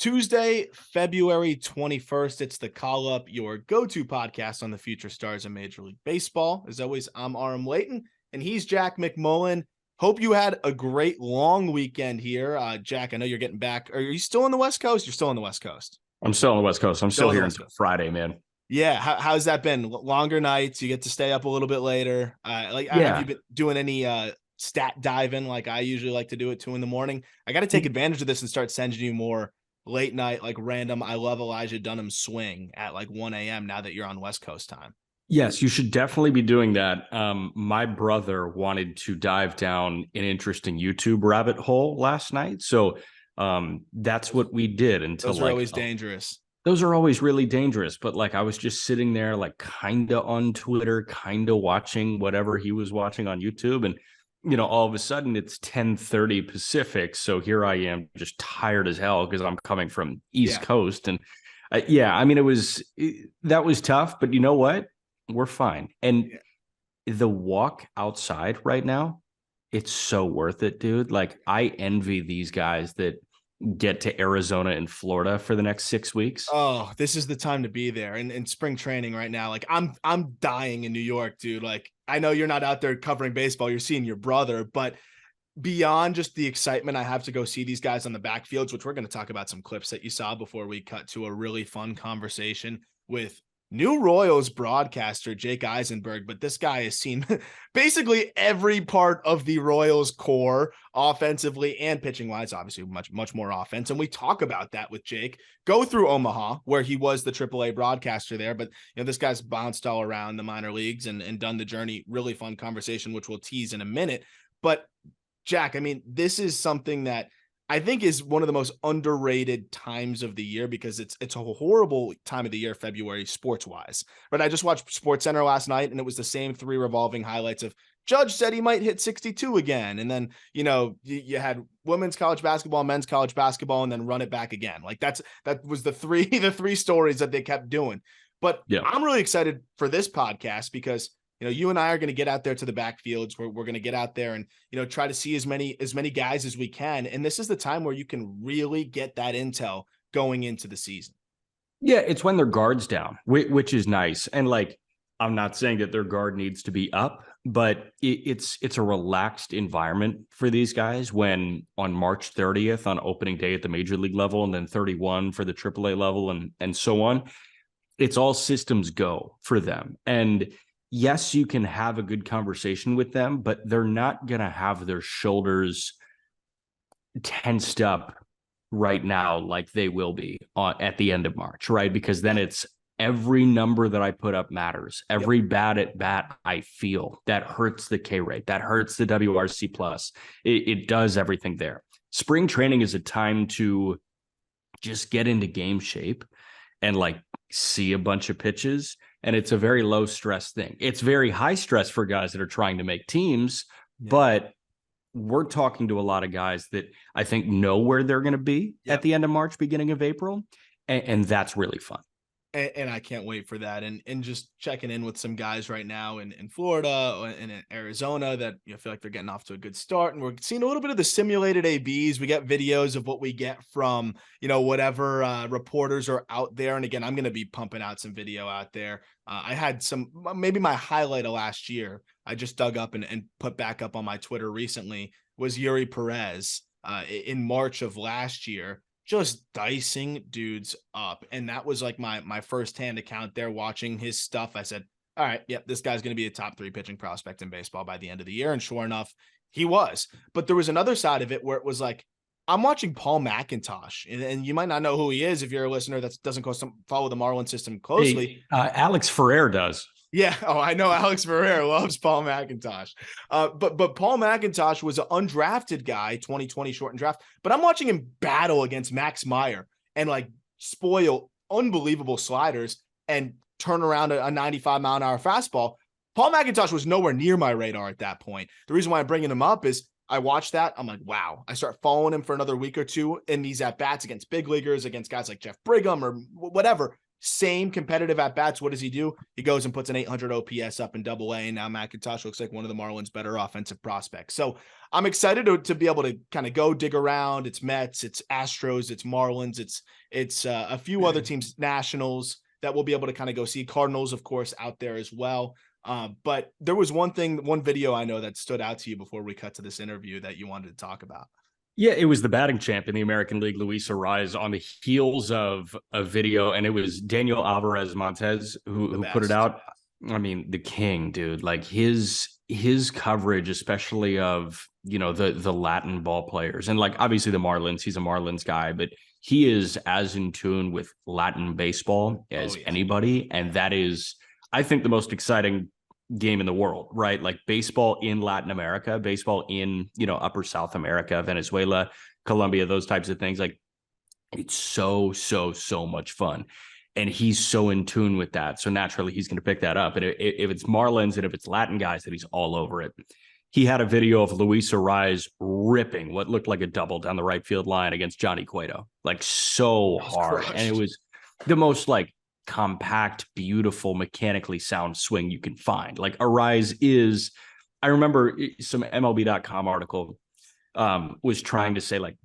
Tuesday, February 21st. It's the Call Up, your go-to podcast on the future stars of Major League Baseball. As always, I'm Aram Layton, and he's Jack McMullen. Hope you had a great long weekend here. Jack, I know you're getting back. Are you still on the West Coast? You're still on the West Coast. I'm still on the West Coast. I'm still here until Friday, man. Yeah. How's that been? Longer nights? You get to stay up a little bit later. Have you been doing any stat diving like I usually like to do at 2 a.m? I got to take advantage of this and start sending you more late night, like random I love Elijah Dunham swing at like 1 a.m. now that you're on West Coast time. Yes, you should definitely be doing that. My brother wanted to dive down an interesting YouTube rabbit hole last night. So that's what we did until those are always dangerous. Those are always really dangerous. But like I was just sitting there like kind of on Twitter, kind of watching whatever he was watching on YouTube. And all of a sudden it's 10:30 Pacific. So here I am just tired as hell because I'm coming from East Coast. And that was tough, but you know what? We're fine. And the walk outside right now, it's so worth it, dude. Like I envy these guys that get to Arizona and Florida for the next 6 weeks. Oh, this is the time to be there. And in spring training right now, like I'm dying in New York, dude. Like I know you're not out there covering baseball, you're seeing your brother, but beyond just the excitement I have to go see these guys on the backfields, which we're going to talk about some clips that you saw before we cut to a really fun conversation with new Royals broadcaster Jake Eisenberg. But this guy has seen basically every part of the Royals core offensively and pitching wise, obviously much more offense. And we talk about that with Jake. Go through Omaha, where he was the AAA broadcaster there. But this guy's bounced all around the minor leagues and done the journey. Really fun conversation, which we'll tease in a minute. But Jack, I mean, this is something that I think is one of the most underrated times of the year because it's a horrible time of the year, February, sports wise. But I just watched SportsCenter last night and it was the same 3 revolving highlights of Judge said he might hit 62 again. And then, you had women's college basketball, men's college basketball, and then run it back again. Like that was the three stories that they kept doing. But I'm really excited for this podcast because you and I are going to get out there to the backfields. We're going to get out there and, try to see as many guys as we can. And this is the time where you can really get that intel going into the season. Yeah, it's when their guard's down, which is nice. And like, I'm not saying that their guard needs to be up, but it's a relaxed environment for these guys when on March 30th on opening day at the major league level and then 31 for the AAA level and so on. It's all systems go for them. And yes, you can have a good conversation with them, but they're not going to have their shoulders tensed up right now like they will be at the end of March, right? Because then it's every number that I put up matters. Every bat at bat I feel that hurts the K rate, that hurts the WRC plus. It does everything there. Spring training is a time to just get into game shape and like see a bunch of pitches. And it's a very low stress thing. It's very high stress for guys that are trying to make teams, but we're talking to a lot of guys that I think know where they're going to be at the end of March, beginning of April. And that's really fun. And I can't wait for that. And just checking in with some guys right now in Florida and in Arizona that feel like they're getting off to a good start. And we're seeing a little bit of the simulated ABs. We get videos of what we get from, whatever reporters are out there. And again, I'm going to be pumping out some video out there. I had maybe my highlight of last year. I just dug up and put back up on my Twitter recently was Yuri Perez in March of last year. Just dicing dudes up. And that was like my firsthand account there watching his stuff. I said, all right, this guy's going to be a top 3 pitching prospect in baseball by the end of the year. And sure enough, he was. But there was another side of it where it was like, I'm watching Paul McIntosh, and you might not know who he is if you're a listener that doesn't follow the Marlin system closely. Alex Ferrer does. Yeah. Oh, I know Alex Ferrer loves Paul McIntosh. But Paul McIntosh was an undrafted guy, 2020 shortened draft. But I'm watching him battle against Max Meyer and like spoil unbelievable sliders and turn around a 95-mile-an-hour fastball. Paul McIntosh was nowhere near my radar at that point. The reason why I'm bringing him up is I watched that. I'm like, wow. I start following him for another week or two in these at-bats against big leaguers, against guys like Jeff Brigham or whatever. same competitive at bats. What does he do? He goes and puts an 800 OPS up in Double A, and now McIntosh looks like one of the Marlins' better offensive prospects. So I'm excited to be able to kind of go dig around. It's Mets, it's Astros, it's Marlins, it's a few other teams, Nationals, that we'll be able to kind of go see. Cardinals, of course, out there as well. But there was one video I know that stood out to you before we cut to this interview that you wanted to talk about. Yeah, it was the batting champ in the American League, Luis Arraez, on the heels of a video, and it was Daniel Alvarez Montez who put it out. I mean, the king, dude. Like his coverage, especially of, you know, the Latin ball players, and like obviously the Marlins. He's a Marlins guy, but he is as in tune with Latin baseball as anybody, and that is, I think, the most exciting game in the world, right? Like baseball in Latin America, baseball in, you know, upper South America, Venezuela, Colombia, those types of things. Like it's so much fun. And he's so in tune with that. So naturally he's going to pick that up. And if it's Marlins and if it's Latin guys, that he's all over it. He had a video of Luis Arraez ripping what looked like a double down the right field line against Johnny Cueto, like so hard. Crushed. And it was the most like compact, beautiful, mechanically sound swing you can find. Like Arraez is, I remember some MLB.com article was trying to say like,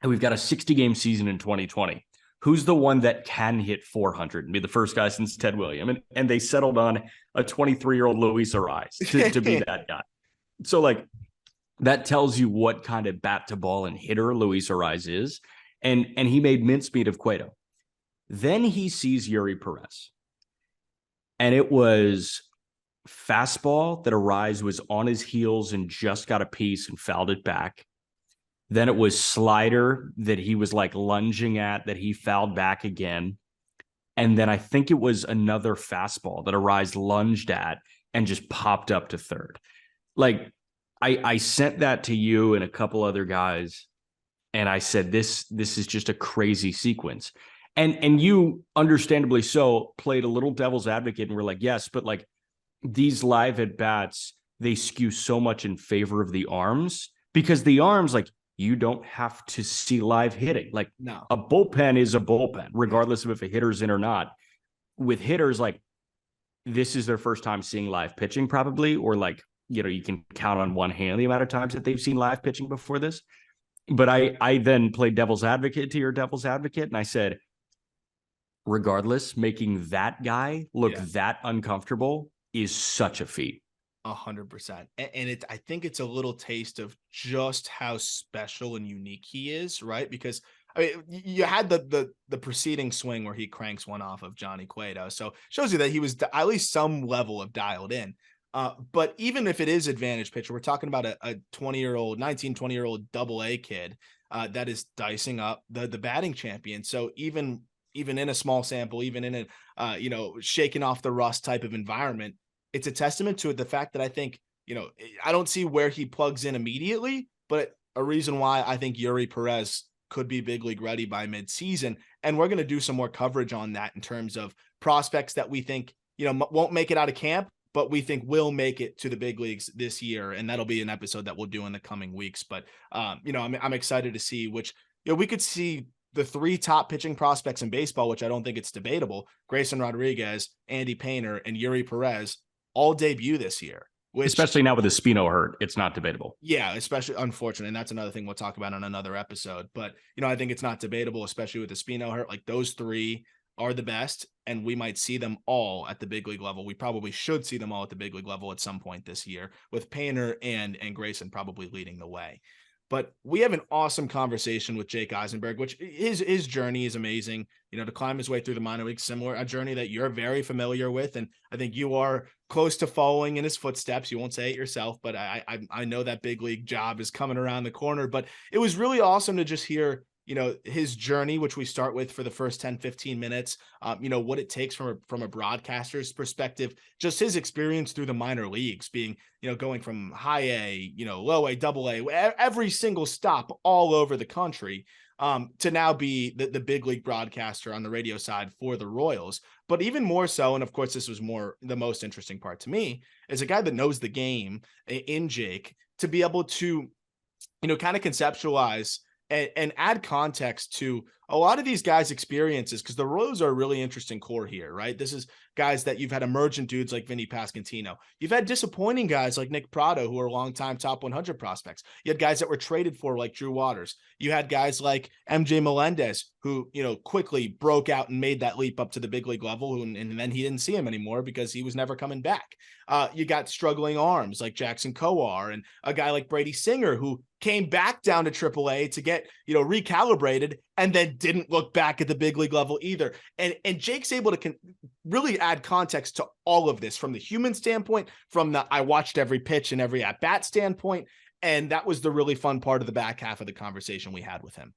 hey, we've got a 60-game season in 2020. Who's the one that can hit 400 and be the first guy since Ted Williams? And they settled on a 23-year-old Luis Arraez to be that guy. So like that tells you what kind of bat to ball and hitter Luis Arraez is. And he made mincemeat of Cueto. Then he sees Yuri Perez, and it was fastball that Arraez was on his heels and just got a piece and fouled it back. Then it was slider that he was like lunging at that he fouled back again. And then I think it was another fastball that Arraez lunged at and just popped up to third. Like I sent that to you and a couple other guys, and I said, this is just a crazy sequence. And you, understandably so, played a little devil's advocate and were like, yes, but like these live at bats, they skew so much in favor of the arms, because the arms, like, you don't have to see live hitting. Like No. A bullpen is a bullpen, regardless of if a hitter's in or not. With hitters, like this is their first time seeing live pitching probably, or like, you know, you can count on one hand the amount of times that they've seen live pitching before this. But I then played devil's advocate to your devil's advocate, and I said, regardless, making that guy look that uncomfortable is such a feat. 100%. And I think it's a little taste of just how special and unique he is, right? Because I mean, you had the preceding swing where he cranks one off of Johnny Cueto. So shows you that he was at least some level of dialed in. But even if it is advantage pitcher, we're talking about a 20-year-old Double A kid that is dicing up the batting champion. So even in a small sample, even in a shaking off the rust type of environment, it's a testament to the fact that I think, you know, I don't see where he plugs in immediately, but a reason why I think Yuri Perez could be big league ready by midseason. And we're going to do some more coverage on that in terms of prospects that we think, you know, won't make it out of camp, but we think will make it to the big leagues this year. And that'll be an episode that we'll do in the coming weeks. But, you know, I'm excited to see which, you know, we could see the three top pitching prospects in baseball, which I don't think it's debatable: Grayson Rodriguez, Andy Painter, and Yuri Perez, all debut this year. Especially now with the Espino hurt, it's not debatable. Yeah, especially, unfortunately, and that's another thing we'll talk about on another episode. But, you know, I think it's not debatable, especially with the Espino hurt. Like, those three are the best, and we might see them all at the big league level. We probably should see them all at the big league level at some point this year, with Painter and Grayson probably leading the way. But we have an awesome conversation with Jake Eisenberg, which his journey is amazing. You know, to climb his way through the minor leagues, a journey that you're very familiar with, and I think you are close to following in his footsteps. You won't say it yourself, but I know that big league job is coming around the corner. But it was really awesome to just hear, you know, his journey, which we start with for the first 10, 15 minutes, you know, what it takes from a broadcaster's perspective, just his experience through the minor leagues, being, you know, going from high A, you know, low A, Double A, every single stop all over the country, to now be the big league broadcaster on the radio side for the Royals. But even more so, and of course, this was the most interesting part to me, is a guy that knows the game in Jake, to be able to, you know, kind of conceptualize and add context to a lot of these guys' experiences, because the Royals are a really interesting core here, right? This is guys that you've had emergent dudes like Vinny Pasquantino. You've had disappointing guys like Nick Prado, who are longtime top 100 prospects. You had guys that were traded for like Drew Waters. You had guys like MJ Melendez, who, quickly broke out and made that leap up to the big league level. And then he didn't see him anymore because he was never coming back. You got struggling arms like Jackson Kowar, and a guy like Brady Singer, who came back down to AAA to get, recalibrated, and then didn't look back at the big league level either. And Jake's able to really add context to all of this from the human standpoint, from the I watched every pitch and every at bat standpoint. And that was the really fun part of the back half of the conversation we had with him.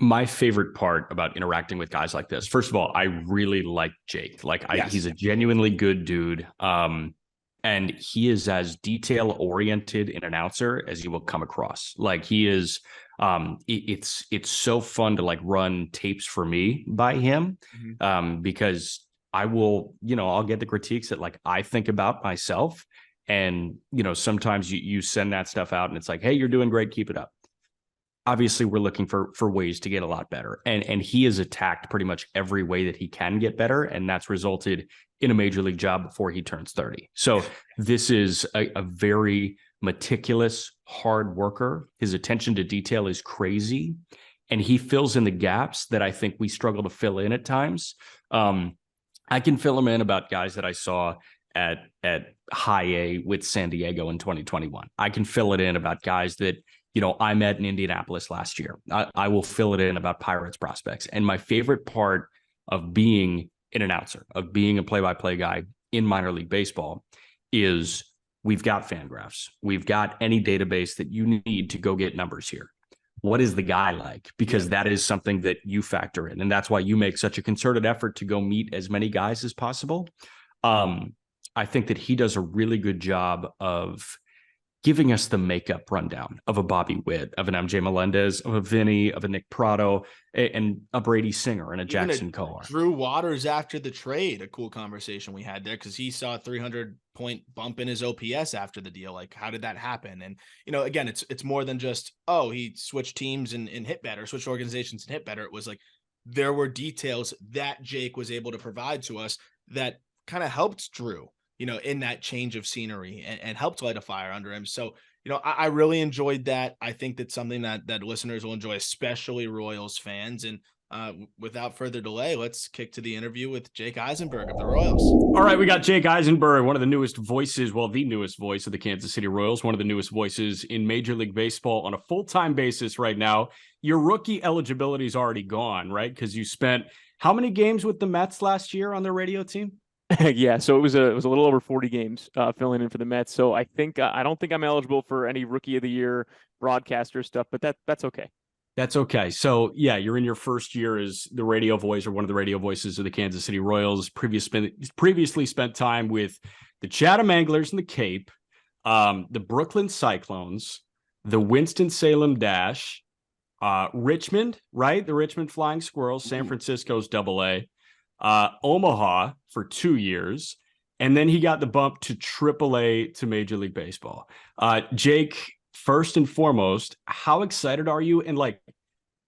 My favorite part about interacting with guys like this, first of all, I really like Jake. He's a genuinely good dude. And he is as detail oriented an announcer as you will come across. Like, he is, it's so fun to run tapes for me by him, because I'll get the critiques that I think about myself. And, sometimes you send that stuff out and it's like, hey, you're doing great, keep it up. Obviously, we're looking for ways to get a lot better. And he has attacked pretty much every way that he can get better. And that's resulted in a major league job before he turns 30. So this is a very meticulous, hard worker. His attention to detail is crazy. And he fills in the gaps that I think we struggle to fill in at times. I can fill him in about guys that I saw at high A with San Diego in 2021. I can fill it in about guys that I met in Indianapolis last year. I will fill it in about Pirates prospects. And my favorite part of being an announcer, of being a play-by-play guy in minor league baseball, is we've got FanGraphs. We've got any database that you need to go get numbers here. What is the guy like? Because that is something that you factor in. And that's why you make such a concerted effort to go meet as many guys as possible. I think that he does a really good job of giving us the makeup rundown of a Bobby Witt, of an MJ Melendez, of a Vinny, of a Nick Prado, and a Brady Singer, and a Jackson Kowar. Drew Waters after the trade, a cool conversation we had there, because he saw a 300-point bump in his OPS after the deal. Like, how did that happen? And, again, it's more than just, he switched teams and hit better, switched organizations and hit better. It was like, there were details that Jake was able to provide to us that kind of helped Drew, in that change of scenery, and helped light a fire under him. So, I really enjoyed that. I think that's something that listeners will enjoy, especially Royals fans. And without further delay, let's kick to the interview with Jake Eisenberg of the Royals. All right, we got Jake Eisenberg, one of the newest voices, the newest voice of the Kansas City Royals, one of the newest voices in Major League Baseball on a full-time basis right now. Your rookie eligibility is already gone, right? Because you spent how many games with the Mets last year on their radio team? Yeah, so it was a little over 40 games filling in for the Mets. So I think I don't think I'm eligible for any Rookie of the Year broadcaster stuff, but that's okay. That's okay. So yeah, you're in your first year as the radio voice, or one of the radio voices of the Kansas City Royals. Previously spent time with the Chatham Anglers and the Cape, the Brooklyn Cyclones, the Winston-Salem Dash, Richmond, right? The Richmond Flying Squirrels, San Francisco's AA. Omaha for 2 years, and then he got the bump to AAA to Major League Baseball. Jake, first and foremost, how excited are you? And I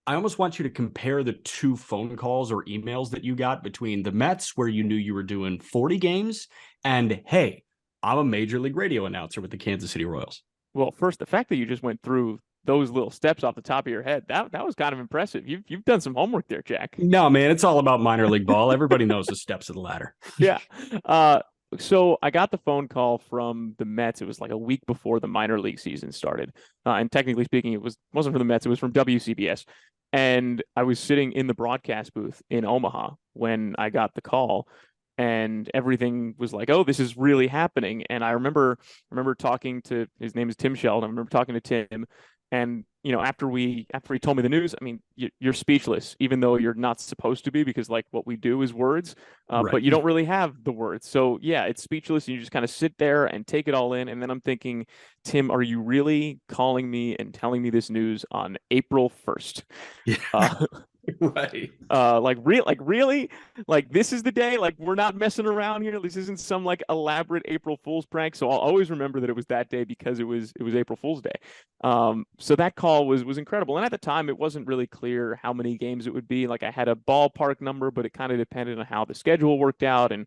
almost want you to compare the two phone calls or emails that you got between the Mets, where you knew you were doing 40 games, and hey, I'm a Major League radio announcer with the Kansas City Royals. Well, first, the fact that you just went through those little steps off the top of your head, that was kind of impressive. You've done some homework there, Jack. No, man, it's all about minor league ball. Everybody knows the steps of the ladder. Yeah. So I got the phone call from the Mets. It was like a week before the minor league season started. And technically speaking, wasn't from the Mets. It was from WCBS. And I was sitting in the broadcast booth in Omaha when I got the call. And everything was like, oh, this is really happening. And I remember talking to, his name is Tim Sheldon. I remember talking to Tim. And, after he told me the news, I mean, you're speechless, even though you're not supposed to be, because what we do is words, right. But you don't really have the words. So yeah, it's speechless. And you just kind of sit there and take it all in. And then I'm thinking, Tim, are you really calling me and telling me this news on April 1st? Yeah. Right. Like really, like this is the day. Like we're not messing around here. This isn't some like elaborate April Fool's prank. So I'll always remember that it was that day because it was April Fool's Day. So that call was incredible. And at the time, it wasn't really clear how many games it would be. Like I had a ballpark number, but it kind of depended on how the schedule worked out and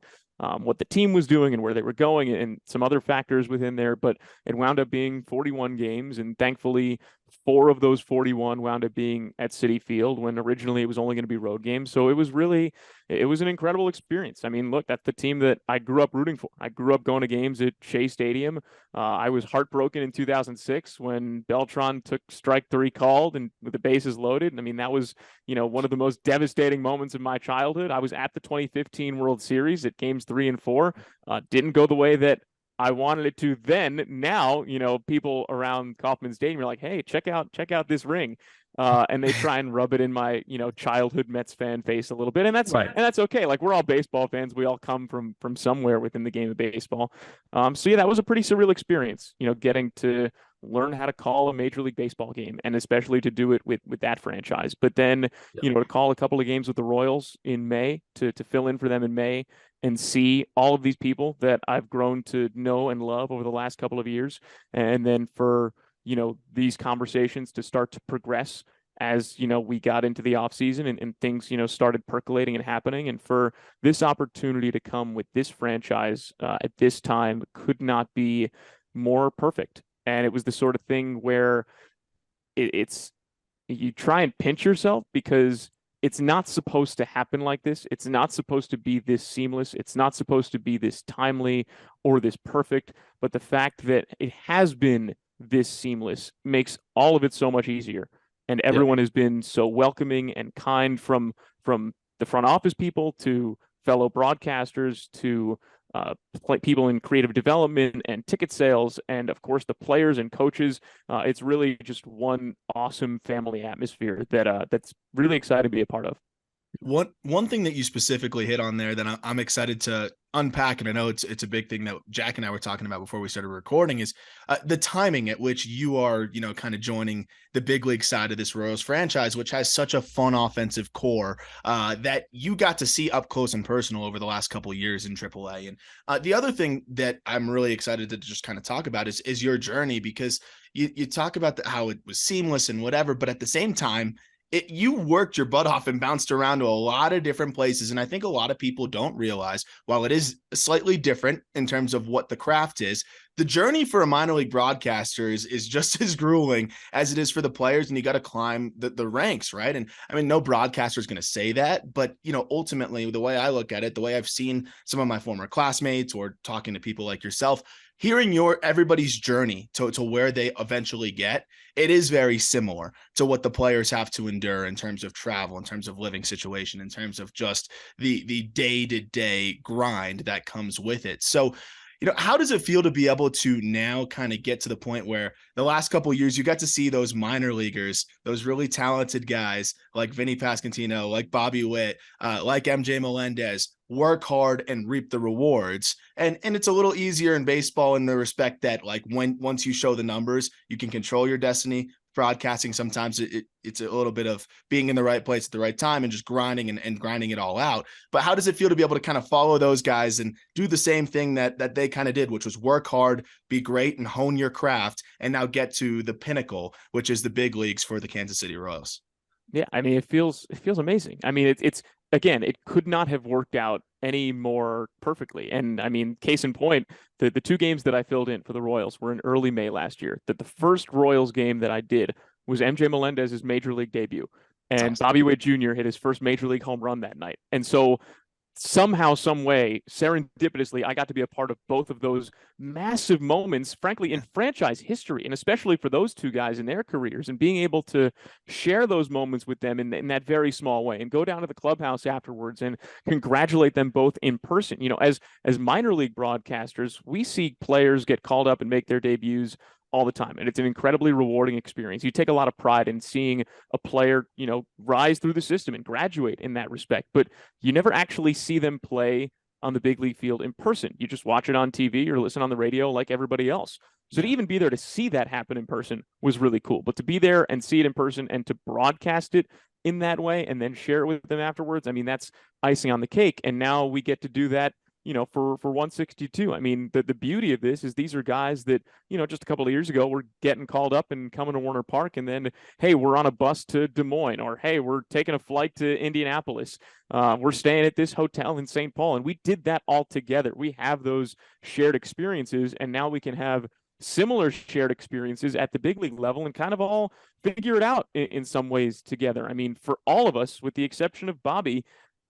what the team was doing and where they were going and some other factors within there. But it wound up being 41 games, and thankfully, 4 of those 41 wound up being at Citi Field when originally it was only going to be road games. So it was an incredible experience. I mean, look, that's the team that I grew up rooting for. I grew up going to games at Shea Stadium. I was heartbroken in 2006 when Beltran took strike 3 called and with the bases loaded. I mean, that was, one of the most devastating moments of my childhood. I was at the 2015 World Series at games 3 and 4. Didn't go the way that I wanted it to then. Now, people around Kauffman Stadium are like, "Hey, check out this ring," and they try and rub it in my, childhood Mets fan face a little bit, and that's Right. and that's okay. Like we're all baseball fans. We all come from somewhere within the game of baseball. So yeah, that was a pretty surreal experience. Getting to learn how to call a Major League Baseball game, and especially to do it with that franchise. But then, to call a couple of games with the Royals in May, to fill in for them in May, and see all of these people that I've grown to know and love over the last couple of years. And then for, these conversations to start to progress as, we got into the off season and things, started percolating and happening. And for this opportunity to come with this franchise at this time could not be more perfect. And it was the sort of thing where it's you try and pinch yourself because it's not supposed to happen like this. It's not supposed to be this seamless. It's not supposed to be this timely or this perfect. But the fact that it has been this seamless makes all of it so much easier. And everyone has been so welcoming and kind from the front office people to fellow broadcasters to people in creative development and ticket sales, and of course the players and coaches. It's really just one awesome family atmosphere that's really exciting to be a part of. One thing that you specifically hit on there that I'm excited to unpack, and I know it's a big thing that Jack and I were talking about before we started recording, is the timing at which you are, kind of joining the big league side of this Royals franchise, which has such a fun offensive core that you got to see up close and personal over the last couple of years in AAA. And the other thing that I'm really excited to just kind of talk about is your journey, because you talk about how it was seamless and whatever, but at the same time, you worked your butt off and bounced around to a lot of different places. And I think a lot of people don't realize, while it is slightly different in terms of what the craft is, the journey for a minor league broadcaster is just as grueling as it is for the players. And you got to climb the ranks, right? And I mean, no broadcaster is going to say that, but ultimately the way I look at it, the way I've seen some of my former classmates or talking to people like yourself, hearing everybody's journey to where they eventually get, it is very similar to what the players have to endure in terms of travel, in terms of living situation, in terms of just the day-to-day grind that comes with it. So, how does it feel to be able to now kind of get to the point where the last couple of years you got to see those minor leaguers, those really talented guys like Vinny Pasquantino, like Bobby Witt, like MJ Melendez, work hard and reap the rewards. And it's a little easier in baseball in the respect that, like, once you show the numbers, you can control your destiny. Broadcasting, sometimes it's a little bit of being in the right place at the right time and just grinding and grinding it all out. But how does it feel to be able to kind of follow those guys and do the same thing that they kind of did, which was work hard, be great, and hone your craft, and now get to the pinnacle, which is the big leagues for the Kansas City Royals? Yeah, I mean, it feels amazing. I mean, it's again, it could not have worked out any more perfectly. And I mean, case in point, the 2 games that I filled in for the Royals were in early May last year. That the first Royals game that I did was MJ Melendez's major league debut, and Awesome. Bobby Witt Jr. hit his first major league home run that night. And so somehow, some way, serendipitously, I got to be a part of both of those massive moments, frankly, in franchise history, and especially for those 2 guys in their careers, and being able to share those moments with them in that very small way, and go down to the clubhouse afterwards and congratulate them both in person. As minor league broadcasters, we see players get called up and make their debuts all the time. And it's an incredibly rewarding experience. You take a lot of pride in seeing a player, rise through the system and graduate in that respect, but you never actually see them play on the big league field in person. You just watch it on TV or listen on the radio like everybody else. So to even be there to see that happen in person was really cool. But to be there and see it in person and to broadcast it in that way and then share it with them afterwards, I mean, that's icing on the cake. And now we get to do that, for 162. I mean, the beauty of this is these are guys that, just a couple of years ago were getting called up and coming to Warner Park, and then, hey, we're on a bus to Des Moines, or hey, we're taking a flight to Indianapolis. We're staying at this hotel in St. Paul, and we did that all together. We have those shared experiences, and now we can have similar shared experiences at the big league level and kind of all figure it out in some ways together. I mean, for all of us, with the exception of Bobby,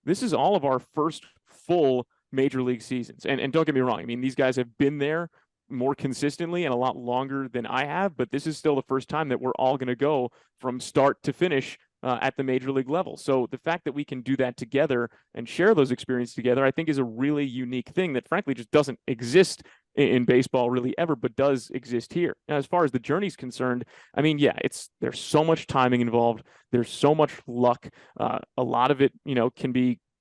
this is all of our first full major league seasons. And don't get me wrong, I mean, these guys have been there more consistently and a lot longer than I have, but this is still the first time that we're all going to go from start to finish at the major league level. So the fact that we can do that together and share those experiences together, I think, is a really unique thing that frankly just doesn't exist in baseball really ever, but does exist here. Now, as far as the journey's concerned, I mean, yeah, there's so much timing involved. There's so much luck. A lot of it,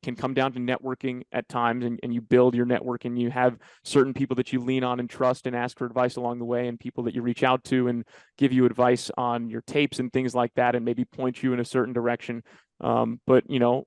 can come down to networking at times, and you build your network, and you have certain people that you lean on and trust and ask for advice along the way, and people that you reach out to and give you advice on your tapes and things like that, and maybe point you in a certain direction. But the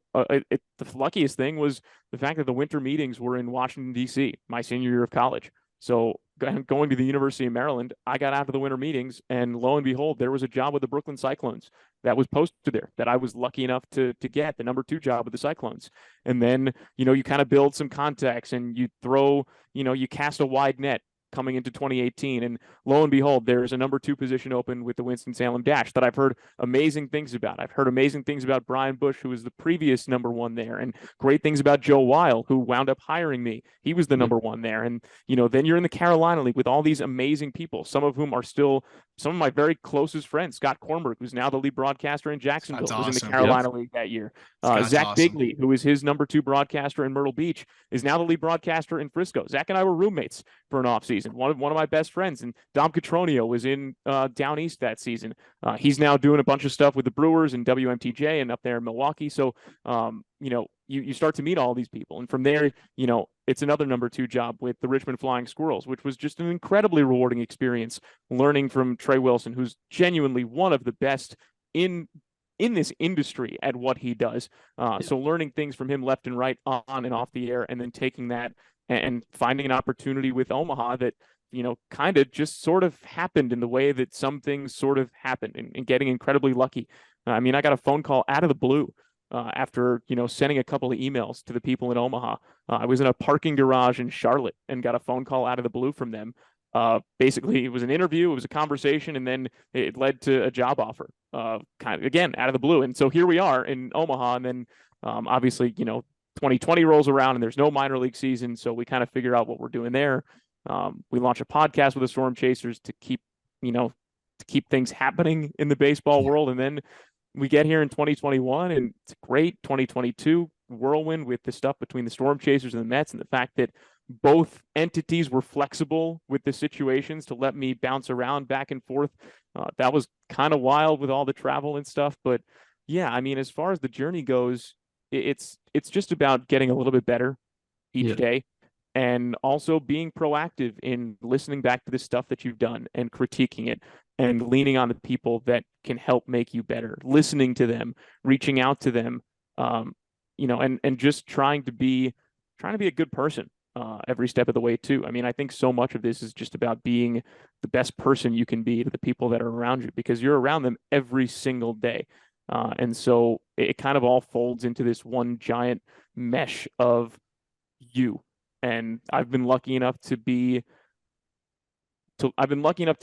luckiest thing was the fact that the winter meetings were in Washington, D.C., my senior year of college. So going to the University of Maryland, I got out of the winter meetings, and lo and behold, there was a job with the Brooklyn Cyclones that was posted there that I was lucky enough to get, the number 2 job with the Cyclones. And then, you kind of build some contacts, and you throw, you cast a wide net coming into 2018. And lo and behold, there's a number 2 position open with the Winston-Salem Dash that I've heard amazing things about. I've heard amazing things about Brian Bush, who was the previous number 1 there, and great things about Joe Weil, who wound up hiring me. He was the number 1 there. And, then you're in the Carolina League with all these amazing people, some of whom are still some of my very closest friends. Scott Kornberg, who's now the lead broadcaster in Jacksonville, was in the Carolina League that year. Zach awesome. Bigley, who is his number 2 broadcaster in Myrtle Beach, is now the lead broadcaster in Frisco. Zach and I were roommates for an offseason. One of my best friends, and Dom Catronio was in down east that season. He's now doing a bunch of stuff with the Brewers and WMTJ and up there in Milwaukee. So, you start to meet all these people. And from there, it's another number 2 job with the Richmond Flying Squirrels, which was just an incredibly rewarding experience, learning from Trey Wilson, who's genuinely one of the best in this industry at what he does. So learning things from him left and right, on and off the air, and then taking that and finding an opportunity with Omaha that, kind of just sort of happened in the way that some things sort of happened, and getting incredibly lucky. I mean, I got a phone call out of the blue after, sending a couple of emails to the people in Omaha. I was in a parking garage in Charlotte and got a phone call out of the blue from them. Basically, it was an interview, it was a conversation, and then it led to a job offer, kind of, again, out of the blue. And so here we are in Omaha, and then obviously, 2020 rolls around and there's no minor league season, so we kind of figure out what we're doing there. We launch a podcast with the Storm Chasers to keep things happening in the baseball world, and then we get here in 2021, and it's a great 2022 whirlwind with the stuff between the Storm Chasers and the Mets, and the fact that both entities were flexible with the situations to let me bounce around back and forth. That was kind of wild with all the travel and stuff. But yeah, I mean, as far as the journey goes, it's just about getting a little bit better each day, and also being proactive in listening back to the stuff that you've done and critiquing it, and leaning on the people that can help make you better, listening to them, reaching out to them, and just trying to be a good person every step of the way too. I mean, I think so much of this is just about being the best person you can be to the people that are around you, because you're around them every single day. And so it kind of all folds into this one giant mesh of you. And I've been lucky enough to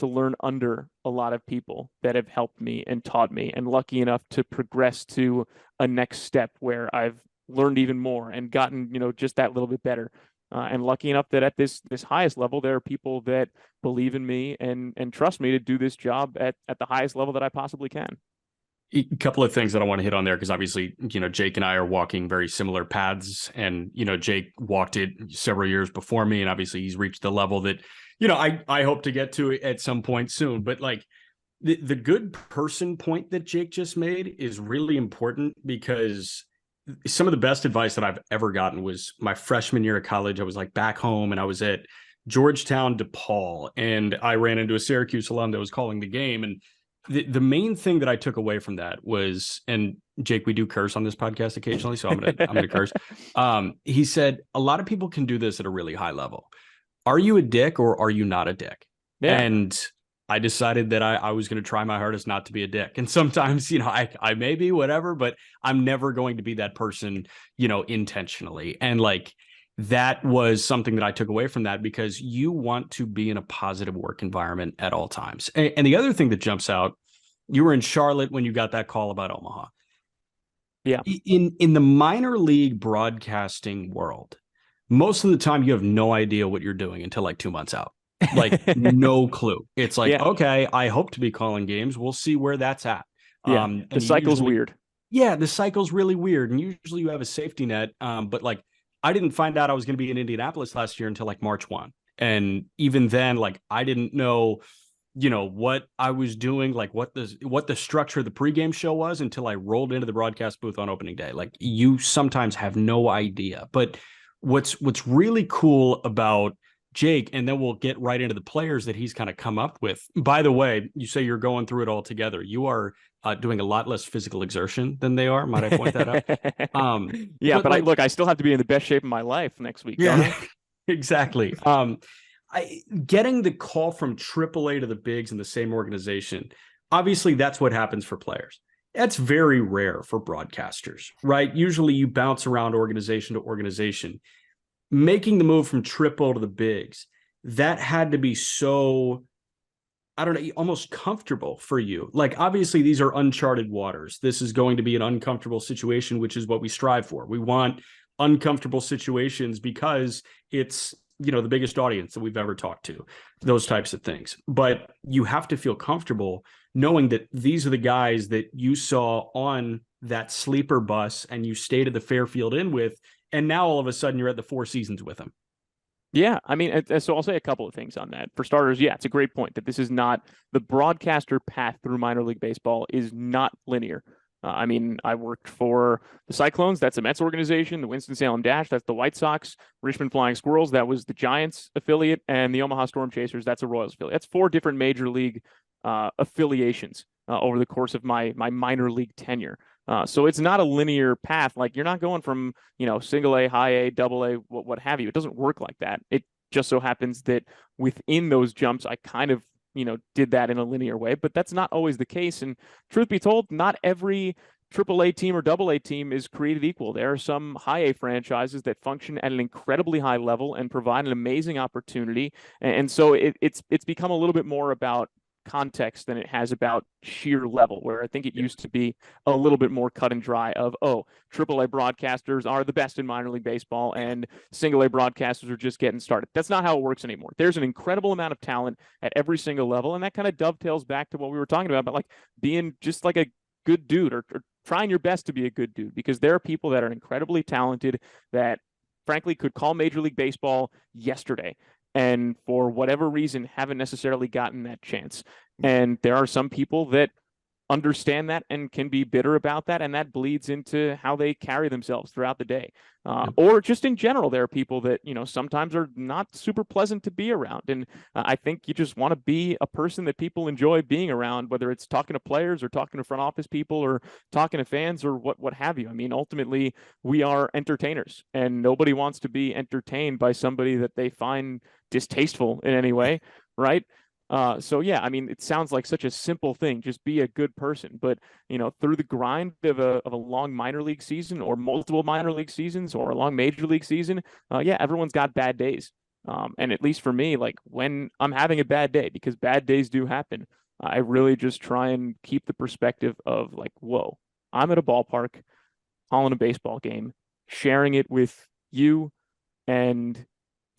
learn under a lot of people that have helped me and taught me, and lucky enough to progress to a next step where I've learned even more and gotten, just that little bit better. And lucky enough that at this highest level, there are people that believe in me and trust me to do this job at the highest level that I possibly can. A couple of things that I want to hit on there, because obviously, Jake and I are walking very similar paths, and, Jake walked it several years before me, and obviously he's reached the level that, I hope to get to at some point soon. But like the good person point that Jake just made is really important, because some of the best advice that I've ever gotten was my freshman year of college. I was like back home, and I was at Georgetown DePaul, and I ran into a Syracuse alum that was calling the game, and the main thing that I took away from that was, and Jake, we do curse on this podcast occasionally, so I'm gonna curse. He said a lot of people can do this at a really high level. Are you a dick or are you not a dick? Yeah. And I decided that I was going to try my hardest not to be a dick. And sometimes, I may be whatever, but I'm never going to be that person, intentionally. And like, that was something that I took away from that, because you want to be in a positive work environment at all times. And the other thing that jumps out, you were in Charlotte when you got that call about Omaha. Yeah. In the minor league broadcasting world, most of the time you have no idea what you're doing until like 2 months out. Like no clue. It's like, okay, I hope to be calling games. We'll see where that's at. Yeah. The cycle's weird. Yeah, the cycle's really weird. And usually you have a safety net. But like, I didn't find out I was going to be in Indianapolis last year until like March 1. And even then, like, I didn't know, what I was doing, like what the structure of the pregame show was until I rolled into the broadcast booth on opening day. Like, you sometimes have no idea. But what's really cool about Jake, and then we'll get right into the players that he's kind of come up with. By the way, you say you're going through it all together. You are doing a lot less physical exertion than they are. Might I point that out? Yeah, but like, I still have to be in the best shape of my life next week. Yeah, exactly. Getting the call from AAA to the bigs in the same organization, obviously that's what happens for players. That's very rare for broadcasters, right? Usually you bounce around organization to organization. Making the move from triple to the bigs, that had to be so, I don't know, almost comfortable for you. Like, obviously these are uncharted waters. This is going to be an uncomfortable situation, which is what we strive for. We want uncomfortable situations because it's, the biggest audience that we've ever talked to, those types of things. But you have to feel comfortable knowing that these are the guys that you saw on that sleeper bus and you stayed at the Fairfield Inn with. And now all of a sudden you're at the Four Seasons with him. Yeah, I mean, so I'll say a couple of things on that. For starters, yeah, it's a great point that this is not, the broadcaster path through minor league baseball is not linear. I mean, I worked for the Cyclones, that's the Mets organization, the Winston-Salem Dash, that's the White Sox, Richmond Flying Squirrels, that was the Giants affiliate, and the Omaha Storm Chasers, that's a Royals affiliate. That's 4 different major league affiliations over the course of my minor league tenure. So it's not a linear path. Like, you're not going from, single A, high A, double A, what have you. It doesn't work like that. It just so happens that within those jumps, I kind of, did that in a linear way, but that's not always the case. And truth be told, not every AAA team or AA team is created equal. There are some high A franchises that function at an incredibly high level and provide an amazing opportunity. And so it's become a little bit more about context than it has about sheer level, where I think it used to be a little bit more cut and dry of, AAA broadcasters are the best in minor league baseball and single A broadcasters are just getting started. That's not how it works anymore. There's an incredible amount of talent at every single level, and that kind of dovetails back to what we were talking about like being just like a good dude or trying your best to be a good dude, because there are people that are incredibly talented that frankly could call Major League Baseball yesterday, and for whatever reason haven't necessarily gotten that chance. And there are some people that understand that and can be bitter about that, and that bleeds into how they carry themselves throughout the day. Or just in general, there are people that, sometimes are not super pleasant to be around. And I think you just want to be a person that people enjoy being around, whether it's talking to players or talking to front office people or talking to fans or what have you. I mean, ultimately, we are entertainers, and nobody wants to be entertained by somebody that they find distasteful in any way, right? So yeah, I mean, it sounds like such a simple thing, just be a good person, but through the grind of a long minor league season or multiple minor league seasons or a long major league season, yeah, everyone's got bad days. And at least for me, like when I'm having a bad day, because bad days do happen, I really just try and keep the perspective of like, whoa, I'm at a ballpark, calling a baseball game, sharing it with you, and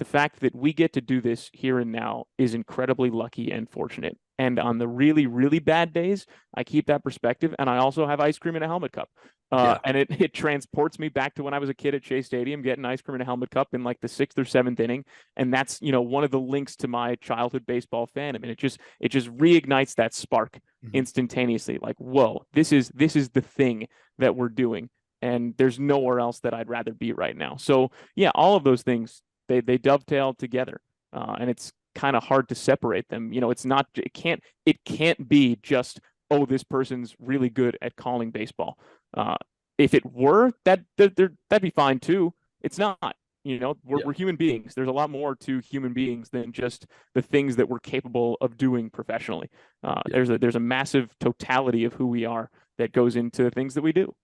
the fact that we get to do this here and now is incredibly lucky and fortunate. And on the really, really bad days, I keep that perspective. And I also have ice cream in a helmet cup. And it transports me back to when I was a kid at Shea Stadium, getting ice cream in a helmet cup in like the 6th or 7th inning. And that's, one of the links to my childhood baseball fandom. And it just reignites that spark instantaneously. Like, whoa, this is the thing that we're doing. And there's nowhere else that I'd rather be right now. So yeah, all of those things, they dovetail together, and it's kind of hard to separate them. It can't be just oh, this person's really good at calling baseball. If it were, that'd be fine too. It's not. We're human beings. There's a lot more to human beings than just the things that we're capable of doing professionally. There's a massive totality of who we are that goes into the things that we do.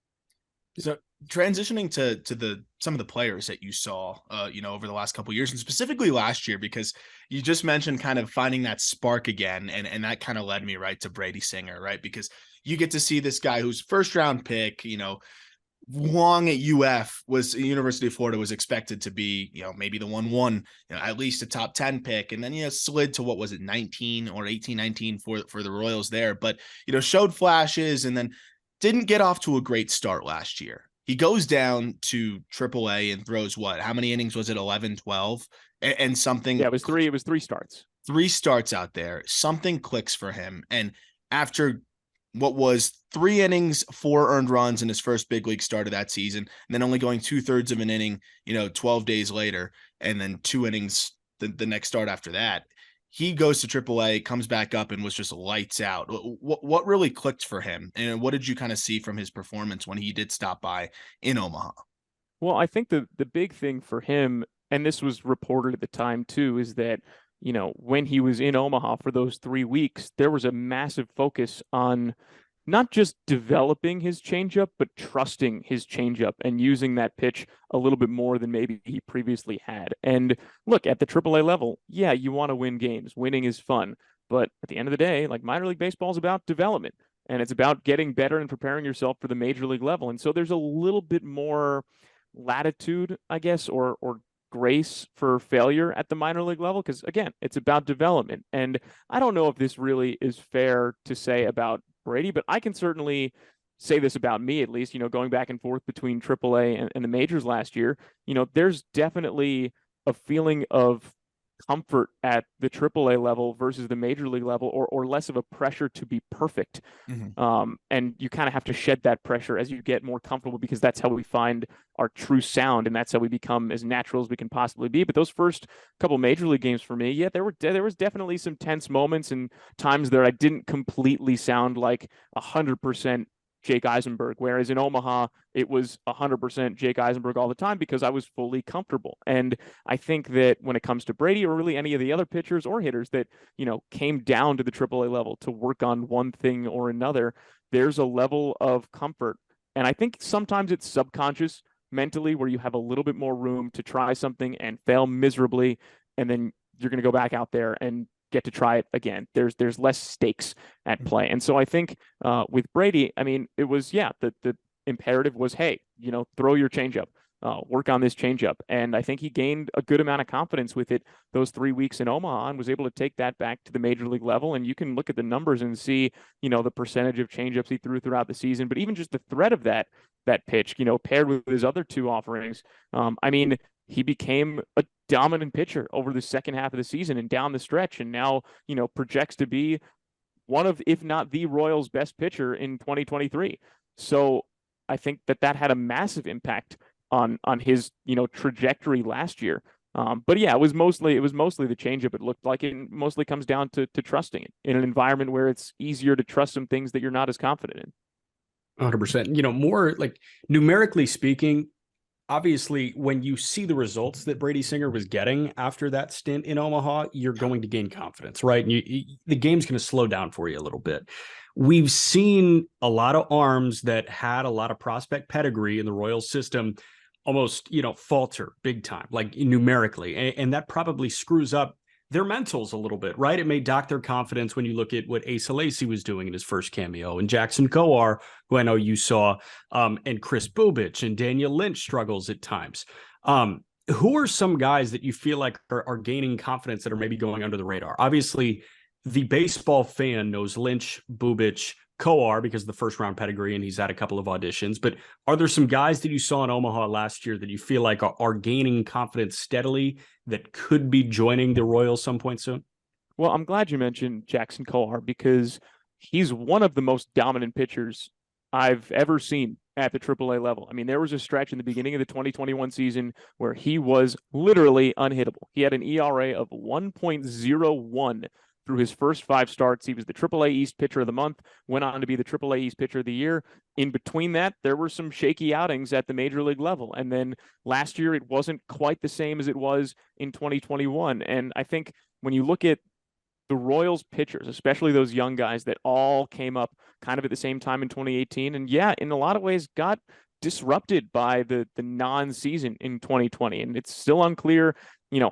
So transitioning to some of the players that you saw, over the last couple of years, and specifically last year, because you just mentioned kind of finding that spark again, and that kind of led me right to Brady Singer, right? Because you get to see this guy who's first round pick, long at University of Florida was expected to be, maybe the 1-1, at least a top 10 pick. And then, slid to, what was it, 19 or 18, 19 for the Royals there, but, showed flashes and then didn't get off to a great start last year. He goes down to AAA and throws how many innings was it? 11, 12 and something. Yeah, it was three starts. 3 starts out there. Something clicks for him. And after what was 3 innings, 4 earned runs in his first big league start of that season, and then only going 2/3 of an inning, 12 days later, and then 2 innings the next start after that, he goes to AAA, comes back up, and was just lights out. What really clicked for him, and what did you kind of see from his performance when he did stop by in Omaha? Well, I think the big thing for him, and this was reported at the time too, is that when he was in Omaha for those 3 weeks, there was a massive focus on not just developing his changeup, but trusting his changeup and using that pitch a little bit more than maybe he previously had. And look, at the AAA level, yeah, you want to win games. Winning is fun. But at the end of the day, like, minor league baseball is about development, and it's about getting better and preparing yourself for the major league level. And so there's a little bit more latitude, I guess, or grace for failure at the minor league level, because again, it's about development. And I don't know if this really is fair to say about Brady, but I can certainly say this about me, at least, going back and forth between AAA and the majors last year. There's definitely a feeling of comfort at the AAA level versus the major league level, or less of a pressure to be perfect. Mm-hmm. And you kind of have to shed that pressure as you get more comfortable, because that's how we find our true sound, and that's how we become as natural as we can possibly be. But those first couple major league games for me, there was definitely some tense moments and times that I didn't completely sound like 100% Jake Eisenberg, whereas in Omaha, it was 100% Jake Eisenberg all the time, because I was fully comfortable. And I think that when it comes to Brady, or really any of the other pitchers or hitters that, came down to the AAA level to work on one thing or another, there's a level of comfort. And I think sometimes it's subconscious mentally, where you have a little bit more room to try something and fail miserably, and then you're going to go back out there and get to try it again. There's less stakes at play. And so I think with Brady, I mean, it was, the imperative was, hey, throw your changeup, work on this changeup. And I think he gained a good amount of confidence with it those 3 weeks in Omaha, and was able to take that back to the major league level. And you can look at the numbers and see, the percentage of changeups he threw throughout the season, but even just the threat of that pitch, paired with his other 2 offerings. I mean, he became a dominant pitcher over the second half of the season and down the stretch, and now, projects to be one of, if not the Royals' best pitcher in 2023. So I think that had a massive impact on his, trajectory last year. But yeah, it was mostly the changeup. It looked like it mostly comes down to trusting it in an environment where it's easier to trust some things that you're not as confident in. 100%. More like numerically speaking, obviously, when you see the results that Brady Singer was getting after that stint in Omaha, you're going to gain confidence, right? And the game's going to slow down for you a little bit. We've seen a lot of arms that had a lot of prospect pedigree in the Royals system almost, falter big time, like numerically. And that probably screws up their mentals a little bit, right? It may dock their confidence when you look at what Asa Lacy was doing in his first cameo, and Jackson Kowar, who I know you saw, and Chris Bubich and Daniel Lynch struggles at times. Who are some guys that you feel like are gaining confidence that are maybe going under the radar? Obviously, the baseball fan knows Lynch, Bubich, Kowar because of the first round pedigree, and he's had a couple of auditions. But are there some guys that you saw in Omaha last year that you feel like are gaining confidence steadily that could be joining the Royals some point soon? Well, I'm glad you mentioned Jackson Kowar, because he's one of the most dominant pitchers I've ever seen at the AAA level. I mean, there was a stretch in the beginning of the 2021 season where he was literally unhittable. He had an ERA of 1.01 through his first 5 starts, he was the AAA East Pitcher of the Month, went on to be the AAA East Pitcher of the Year. In between that, there were some shaky outings at the major league level. And then last year, it wasn't quite the same as it was in 2021. And I think when you look at the Royals pitchers, especially those young guys that all came up kind of at the same time in 2018, and yeah, in a lot of ways got disrupted by the non-season in 2020. And it's still unclear,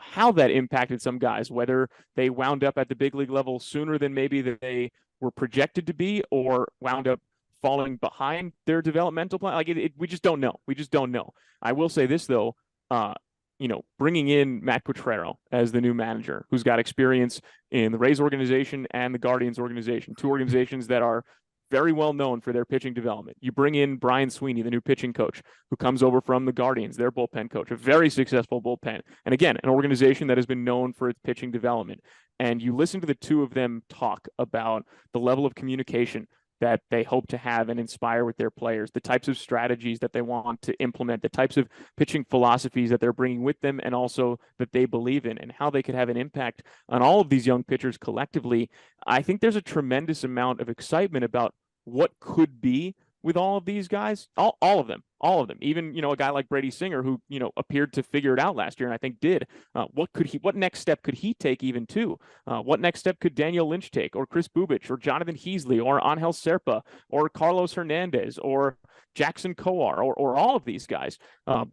how that impacted some guys, whether they wound up at the big league level sooner than maybe they were projected to be, or wound up falling behind their developmental plan. Like we just don't know. We just don't know. I will say this though, bringing in Matt Quatraro as the new manager, who's got experience in the Rays organization and the Guardians organization, 2 organizations that are very well known for their pitching development. You bring in Brian Sweeney, the new pitching coach, who comes over from the Guardians, their bullpen coach, a very successful bullpen. And again, an organization that has been known for its pitching development. And you listen to the 2 of them talk about the level of communication that they hope to have and inspire with their players, the types of strategies that they want to implement, the types of pitching philosophies that they're bringing with them, and also that they believe in, and how they could have an impact on all of these young pitchers collectively. I think there's a tremendous amount of excitement about what could be with all of these guys, all of them, even, a guy like Brady Singer, who, appeared to figure it out last year, and I think did. What next step could he take even too? What next step could Daniel Lynch take, or Chris Bubich, or Jonathan Heasley, or Angel Serpa, or Carlos Hernandez, or Jackson Kowar, or all of these guys,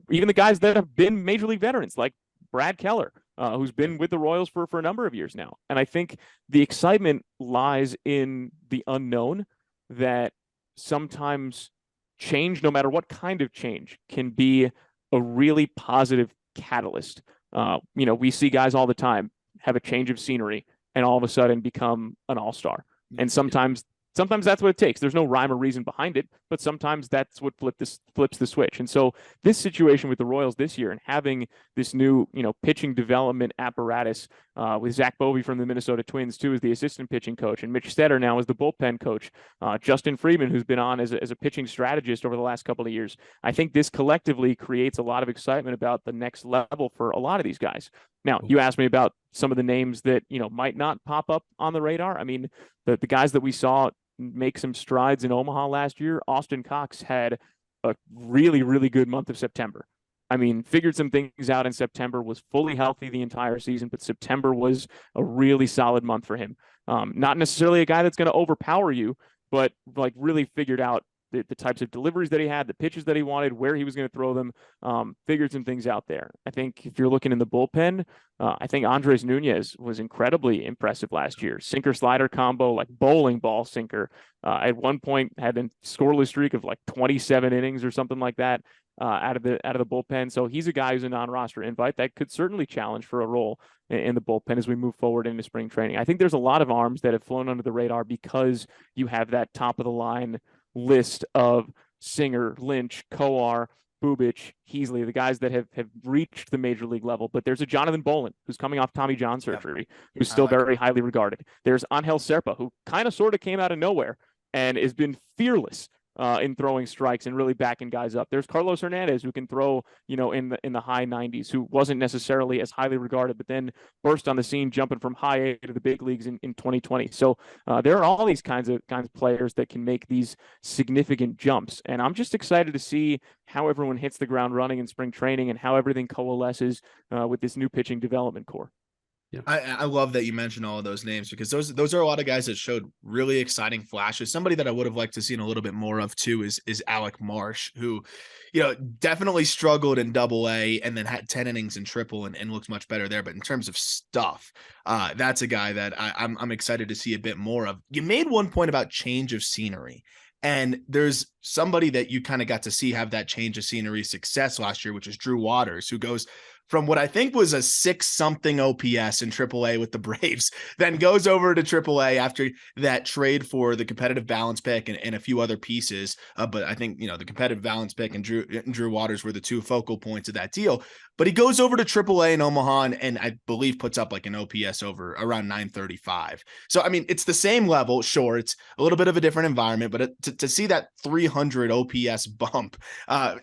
even the guys that have been major league veterans like Brad Keller, who's been with the Royals for a number of years now. And I think the excitement lies in the unknown, that sometimes change, no matter what kind of change, can be a really positive catalyst. We see guys all the time have a change of scenery and all of a sudden become an all-star. And sometimes that's what it takes. There's no rhyme or reason behind it, but sometimes that's what flips the switch. And so this situation with the Royals this year, and having this new, pitching development apparatus with Zach Bovee from the Minnesota Twins too as the assistant pitching coach, and Mitch Stetter now as the bullpen coach, Justin Freeman, who's been on as a pitching strategist over the last couple of years. I think this collectively creates a lot of excitement about the next level for a lot of these guys. Now, you asked me about some of the names that, might not pop up on the radar. I mean, the guys that we saw make some strides in Omaha last year. Austin Cox had a really, really good month of September. I mean, figured some things out in September, was fully healthy the entire season, but September was a really solid month for him. Not necessarily a guy that's going to overpower you, but like really figured out the types of deliveries that he had, the pitches that he wanted, where he was going to throw them, figured some things out there. I think if you're looking in the bullpen, I think Andres Nunez was incredibly impressive last year. Sinker slider combo, like bowling ball sinker. At one point had a scoreless streak of like 27 innings or something like that out of the bullpen. So he's a guy who's a non-roster invite that could certainly challenge for a role in the bullpen as we move forward into spring training. I think there's a lot of arms that have flown under the radar because you have that top of the line list of Singer, Lynch, Kowar, Bubich, Heasley, the guys that have reached the major league level. But there's a Jonathan Bolin who's coming off Tommy John surgery, who's still very highly regarded. There's Angel Serpa, who kind of sort of came out of nowhere and has been fearless in throwing strikes and really backing guys up. There's Carlos Hernandez, who can throw, in the high 90s, who wasn't necessarily as highly regarded, but then burst on the scene, jumping from high A to the big leagues in 2020. So there are all these kinds of players that can make these significant jumps. And I'm just excited to see how everyone hits the ground running in spring training and how everything coalesces with this new pitching development core. Yeah. I love that you mentioned all of those names, because those are a lot of guys that showed really exciting flashes. Somebody that I would have liked to seen a little bit more of too is Alec Marsh, who, definitely struggled in Double-A and then had 10 innings in Triple and looked much better there. But in terms of stuff, that's a guy that I'm excited to see a bit more of. You made one point about change of scenery. And there's somebody that you kind of got to see have that change of scenery success last year, which is Drew Waters, who goes from what I think was a 6-something OPS in AAA with the Braves, then goes over to AAA after that trade for the competitive balance pick and a few other pieces. But I think, the competitive balance pick and Drew Waters were the two focal points of that deal. But he goes over to AAA in Omaha and I believe puts up like an OPS over around 935. So, I mean, it's the same level. Sure, it's a little bit of a different environment, but to see that 300 OPS bump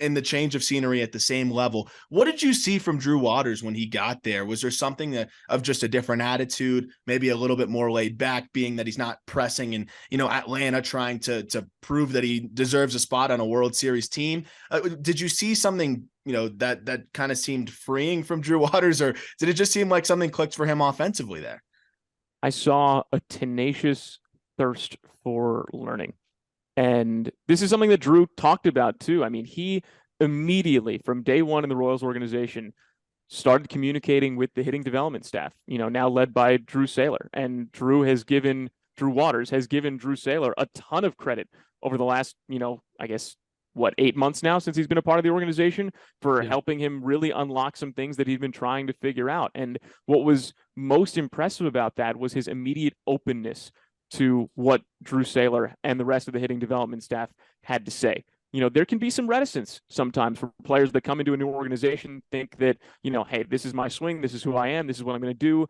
in the change of scenery at the same level, what did you see from Drew Drew Waters when he got there? Was there something of just a different attitude, maybe a little bit more laid back, being that he's not pressing and, Atlanta trying to prove that he deserves a spot on a World Series team? Did you see something, that kind of seemed freeing from Drew Waters, or did it just seem like something clicked for him offensively there? I saw a tenacious thirst for learning. And this is something that Drew talked about too. I mean, he immediately from day one in the Royals organization started communicating with the hitting development staff, now led by Drew Saylor. And Drew Waters has given Drew Saylor a ton of credit over the last, I guess, 8 months now since he's been a part of the organization for helping him really unlock some things that he'd been trying to figure out. And what was most impressive about that was his immediate openness to what Drew Saylor and the rest of the hitting development staff had to say. There can be some reticence sometimes for players that come into a new organization, think that, hey, this is my swing, this is who I am, this is what I'm going to do.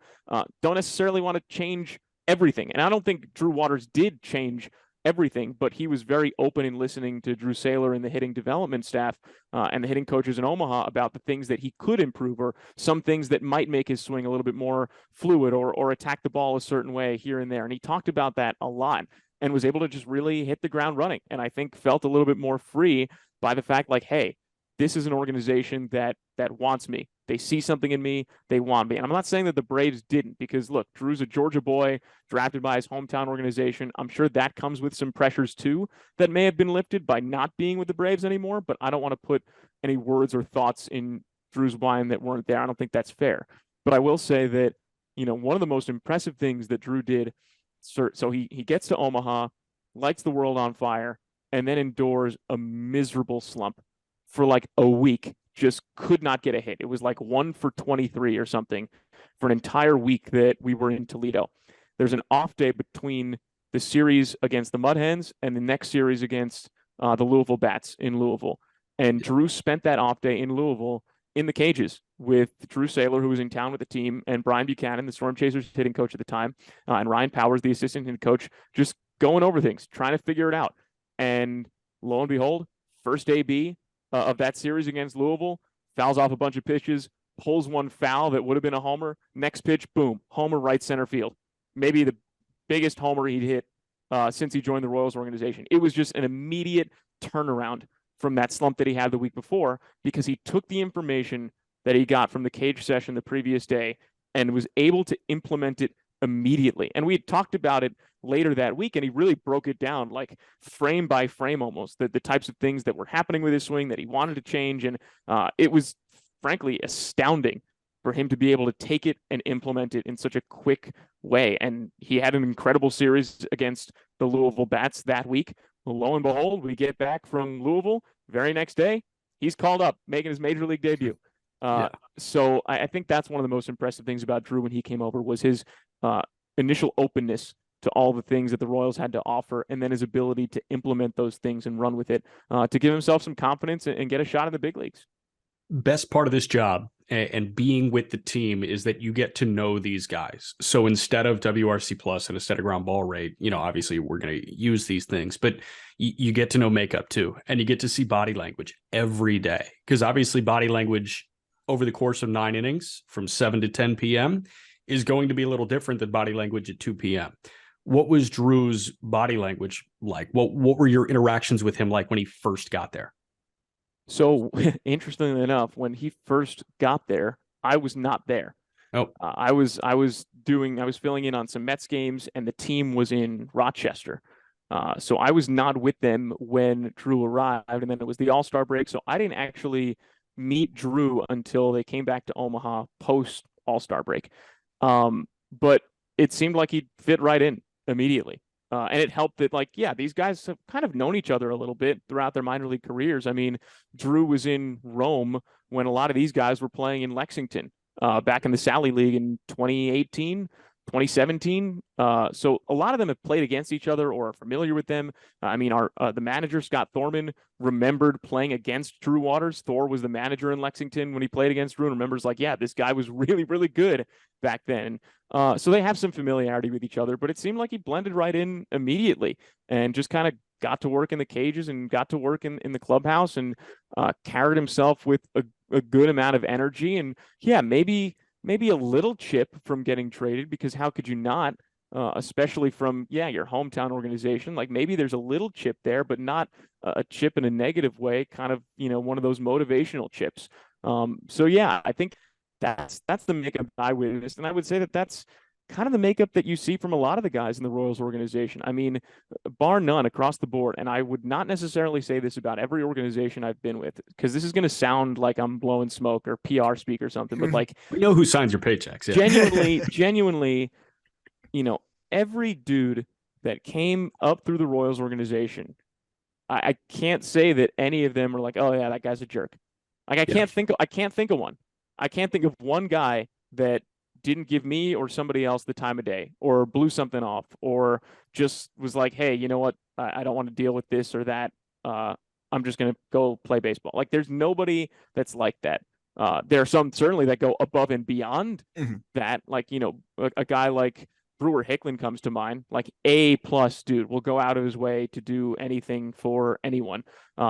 Don't necessarily want to change everything. And I don't think Drew Waters did change everything, but he was very open in listening to Drew Saylor and the hitting development staff and the hitting coaches in Omaha about the things that he could improve, or some things that might make his swing a little bit more fluid, or attack the ball a certain way here and there. And he talked about that a lot and was able to just really hit the ground running. And I think felt a little bit more free by the fact, like, hey, this is an organization that wants me. They see something in me. They want me. And I'm not saying that the Braves didn't, because look, Drew's a Georgia boy drafted by his hometown organization. I'm sure that comes with some pressures too that may have been lifted by not being with the Braves anymore, but I don't want to put any words or thoughts in Drew's mind that weren't there. I don't think that's fair. But I will say that, one of the most impressive things that Drew did, so he gets to Omaha, lights the world on fire, and then endures a miserable slump for like a week. Just could not get a hit. It was like 1 for 23 or something for an entire week that we were in Toledo. There's an off day between the series against the Mud Hens and the next series against the Louisville Bats in Louisville. And Drew spent that off day in Louisville in the cages with Drew Saylor, who was in town with the team, and Brian Buchanan, the Storm Chasers hitting coach at the time, and Ryan Powers, the assistant hitting coach, just going over things, trying to figure it out. And lo and behold, first AB of that series against Louisville, fouls off a bunch of pitches, pulls one foul that would have been a homer. Next pitch, boom, homer right center field. Maybe the biggest homer he'd hit since he joined the Royals organization. It was just an immediate turnaround from that slump that he had the week before, because he took the information that he got from the cage session the previous day and was able to implement it immediately. And we had talked about it later that week, and he really broke it down, like frame by frame almost, the types of things that were happening with his swing that he wanted to change. And it was frankly astounding for him to be able to take it and implement it in such a quick way. And he had an incredible series against the Louisville Bats that week. Lo and behold, we get back from Louisville. Very next day, he's called up, making his major league debut. So I think that's one of the most impressive things about Drew when he came over, was his initial openness to all the things that the Royals had to offer, and then his ability to implement those things and run with it to give himself some confidence and get a shot in the big leagues. Best part of this job and being with the team is that you get to know these guys. So instead of WRC plus and instead of ground ball rate, obviously we're going to use these things, but you get to know makeup too. And you get to see body language every day, because obviously body language over the course of 9 innings from 7 to 10 p.m. is going to be a little different than body language at 2 p.m. What was Drew's body language like? What were your interactions with him like when he first got there? So interestingly enough, when he first got there, I was not there. Oh, I was filling in on some Mets games, and the team was in Rochester. So I was not with them when Drew arrived, and then it was the All-Star break. So I didn't actually meet Drew until they came back to Omaha post All-Star break. But it seemed like he'd fit right in immediately. And it helped that, these guys have kind of known each other a little bit throughout their minor league careers. I mean, Drew was in Rome when a lot of these guys were playing in Lexington back in the Sally League in 2018, 2017. So a lot of them have played against each other or are familiar with them. I mean, the manager, Scott Thorman, remembered playing against Drew Waters. Thor was the manager in Lexington when he played against Drew, and remembers this guy was really, really good back then. So they have some familiarity with each other, but it seemed like he blended right in immediately and just kind of got to work in the cages and got to work in the clubhouse and carried himself with a good amount of energy. And yeah, maybe a little chip from getting traded, because how could you not? Especially from your hometown organization. Like maybe there's a little chip there, but not a chip in a negative way. Kind of one of those motivational chips. So yeah, I think that's the makeup I witnessed, and I would say that that's kind of the makeup that you see from a lot of the guys in the Royals organization. I mean, bar none across the board. And I would not necessarily say this about every organization I've been with, because this is going to sound like I'm blowing smoke or PR speak or something, but like, we know who signs your paychecks. Yeah. genuinely, every dude that came up through the Royals organization, I can't say that any of them are like, oh yeah, that guy's a jerk. Like I can't think of one. I can't think of one guy that didn't give me or somebody else the time of day, or blew something off, or just was like, hey, you know what? I don't want to deal with this or that. I'm just going to go play baseball. Like there's nobody that's like that. There are some certainly that go above and beyond that. Like, a guy like Brewer Hicklin comes to mind, like A+ dude will go out of his way to do anything for anyone.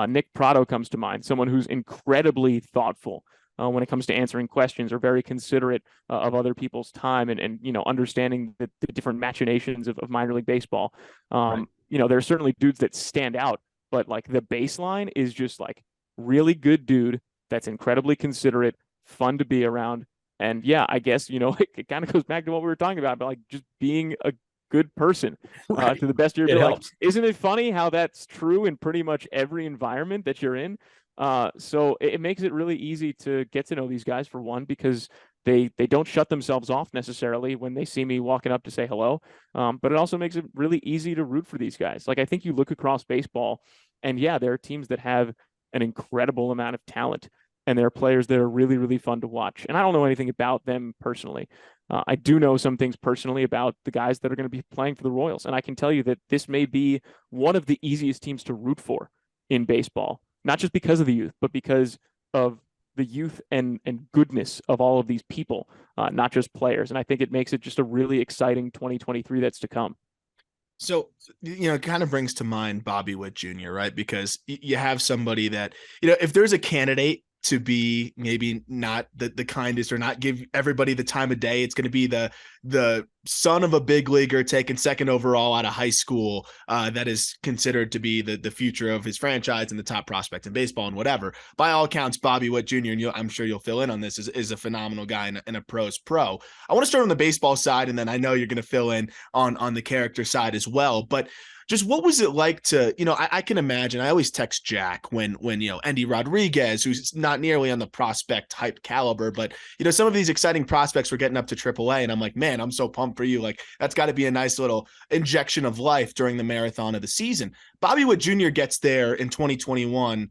Nick Prado comes to mind, someone who's incredibly thoughtful when it comes to answering questions, or very considerate of other people's time, and understanding the different machinations of minor league baseball. Right. There are certainly dudes that stand out, but like the baseline is just like really good dude that's incredibly considerate, fun to be around. And yeah, I guess, it kind of goes back to what we were talking about like just being a good person to the best of your ability. Like, isn't it funny how that's true in pretty much every environment that you're in? So it makes it really easy to get to know these guys, for one, because they don't shut themselves off necessarily when they see me walking up to say hello. But it also makes it really easy to root for these guys. Like I think you look across baseball, and yeah, there are teams that have an incredible amount of talent, and there are players that are really, really fun to watch. And I don't know anything about them personally. I do know some things personally about the guys that are going to be playing for the Royals. And I can tell you that this may be one of the easiest teams to root for in baseball, not just because of the youth, but because of the youth and goodness of all of these people, not just players. And I think it makes it just a really exciting 2023 that's to come. So, it kind of brings to mind Bobby Witt Jr., right? Because you have somebody that, if there's a candidate to be maybe not the kindest, or not give everybody the time of day, it's going to be the son of a big leaguer taken second overall out of high school, that is considered to be the future of his franchise and the top prospect in baseball and whatever. By all accounts, Bobby Witt Jr., and I'm sure you'll fill in on this, is a phenomenal guy and a pro's pro. I want to start on the baseball side, and then I know you're going to fill in on the character side as well. But just what was it like to, I can imagine, I always text Jack when Andy Rodriguez, who's not nearly on the prospect hype caliber, but, some of these exciting prospects were getting up to AAA, and I'm like, man, I'm so pumped for you. Like, that's got to be a nice little injection of life during the marathon of the season. Bobby Witt Jr. gets there in 2021,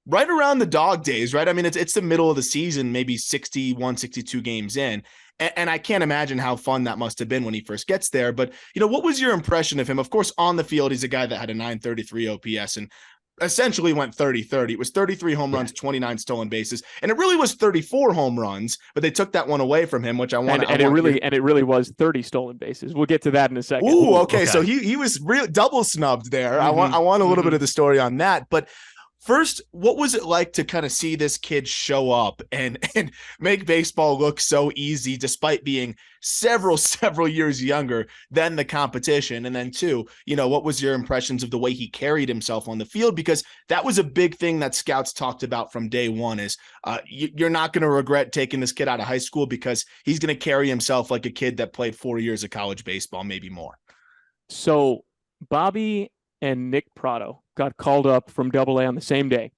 right around the dog days, right? I mean, it's the middle of the season, maybe 61, 62 games in. And I can't imagine how fun that must have been when he first gets there. But, what was your impression of him? Of course, on the field, he's a guy that had a 933 OPS and essentially went 30-30. It was 33 home runs, 29 stolen bases. And it really was 34 home runs, but they took that one away from him, which I want. And it really was 30 stolen bases. We'll get to that in a second. Ooh, okay. So he was real double snubbed there. Mm-hmm. I want a little bit of the story on that. But first, what was it like to kind of see this kid show up and make baseball look so easy, despite being several years younger than the competition? And then two, what was your impressions of the way he carried himself on the field? Because that was a big thing that scouts talked about from day one, is you're not going to regret taking this kid out of high school, because he's going to carry himself like a kid that played 4 years of college baseball, maybe more. So Bobby and Nick Prado got called up from AA on the same day,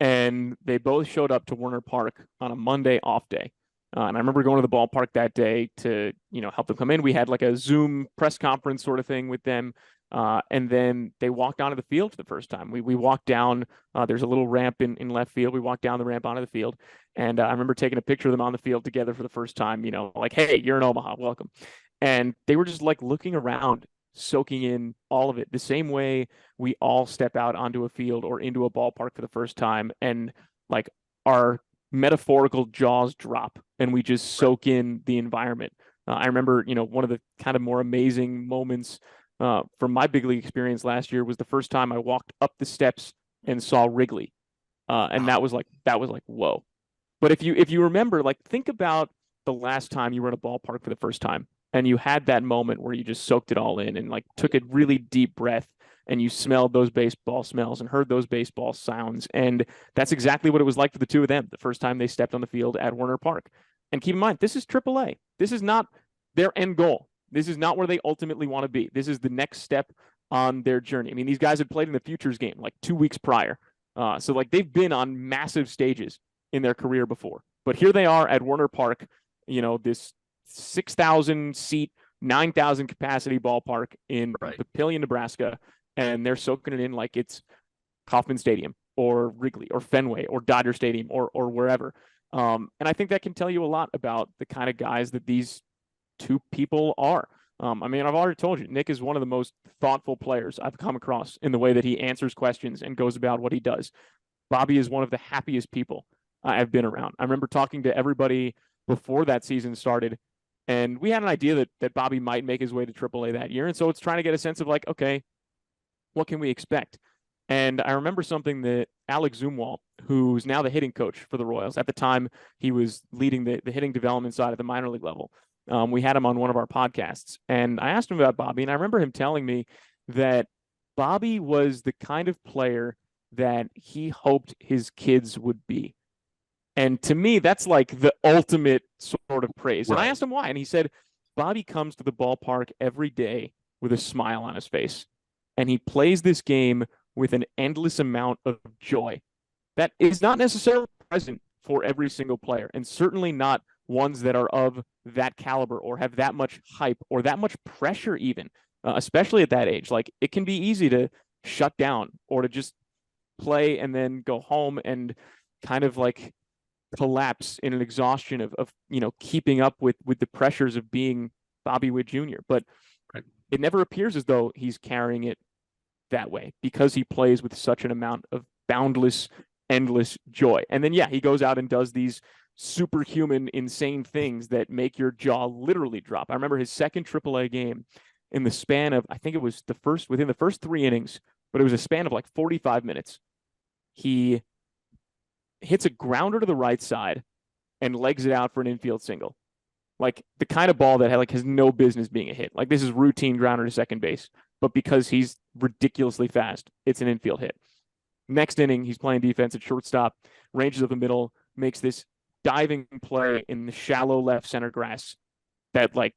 and they both showed up to Werner Park on a Monday off day. And I remember going to the ballpark that day to, help them come in. We had like a Zoom press conference sort of thing with them. And then they walked onto the field for the first time. We walked down, there's a little ramp in left field. We walked down the ramp onto the field. And I remember taking a picture of them on the field together for the first time, like, hey, you're in Omaha, welcome. And they were just like looking around, soaking in all of it, the same way we all step out onto a field or into a ballpark for the first time, and like our metaphorical jaws drop and we just soak in the environment. I remember, one of the kind of more amazing moments from my big league experience last year was the first time I walked up the steps and saw Wrigley. And that was like, whoa. But if you remember, like, think about the last time you were at a ballpark for the first time and you had that moment where you just soaked it all in and like took a really deep breath and you smelled those baseball smells and heard those baseball sounds. And that's exactly what it was like for the two of them the first time they stepped on the field at Werner Park. And keep in mind, this is AAA. This is not their end goal. This is not where they ultimately want to be. This is the next step on their journey. I mean, these guys had played in the Futures game like 2 weeks prior. So like they've been on massive stages in their career before. But here they are at Werner Park, this 6,000 seat, 9,000 capacity ballpark in Papillion, Nebraska, and they're soaking it in like it's Kauffman Stadium or Wrigley or Fenway or Dodger Stadium or wherever. And I think that can tell you a lot about the kind of guys that these two people are. I mean, I've already told you, Nick is one of the most thoughtful players I've come across in the way that he answers questions and goes about what he does. Bobby is one of the happiest people I've been around. I remember talking to everybody before that season started, and we had an idea that Bobby might make his way to AAA that year. And so it's trying to get a sense of like, okay, what can we expect? And I remember something that Alex Zumwalt, who's now the hitting coach for the Royals, at the time he was leading the hitting development side at the minor league level. We had him on one of our podcasts, and I asked him about Bobby, and I remember him telling me that Bobby was the kind of player that he hoped his kids would be. And to me, that's like the ultimate sort of praise. And I asked him why, and he said, Bobby comes to the ballpark every day with a smile on his face, and he plays this game with an endless amount of joy that is not necessarily present for every single player, and certainly not ones that are of that caliber or have that much hype or that much pressure even, especially at that age. Like, it can be easy to shut down or to just play and then go home and kind of like collapse in an exhaustion of keeping up with the pressures of being Bobby Witt Jr. But it never appears as though he's carrying it that way because he plays with such an amount of boundless, endless joy. And then, he goes out and does these superhuman, insane things that make your jaw literally drop. I remember his second AAA game in the span of, I think it was within the first 3 innings, but it was a span of like 45 minutes. He hits a grounder to the right side and legs it out for an infield single. Like the kind of ball that has no business being a hit. Like, this is routine grounder to second base, but because he's ridiculously fast, it's an infield hit. Next inning, he's playing defense at shortstop, ranges up the middle, makes this diving play in the shallow left center grass that like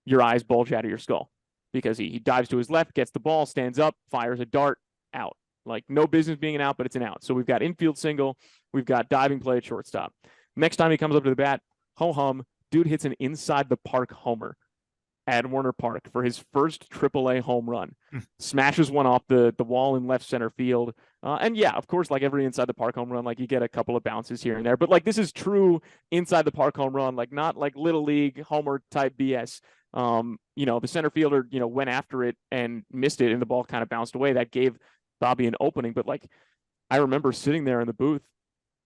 your eyes bulge out of your skull because he dives to his left, gets the ball, stands up, fires a dart, out. Like, no business being an out, but it's an out. So we've got infield single, we've got diving play at shortstop. Next time he comes up to the bat, ho-hum, dude hits an inside the park homer at Werner Park for his first AAA home run. Smashes one off the wall in left center field. And of course, like every inside the park home run, like you get a couple of bounces here and there, but like this is true inside the park home run, like not like little league homer type BS. The center fielder, went after it and missed it and the ball kind of bounced away. That gave Bobby an opening. But like, I remember sitting there in the booth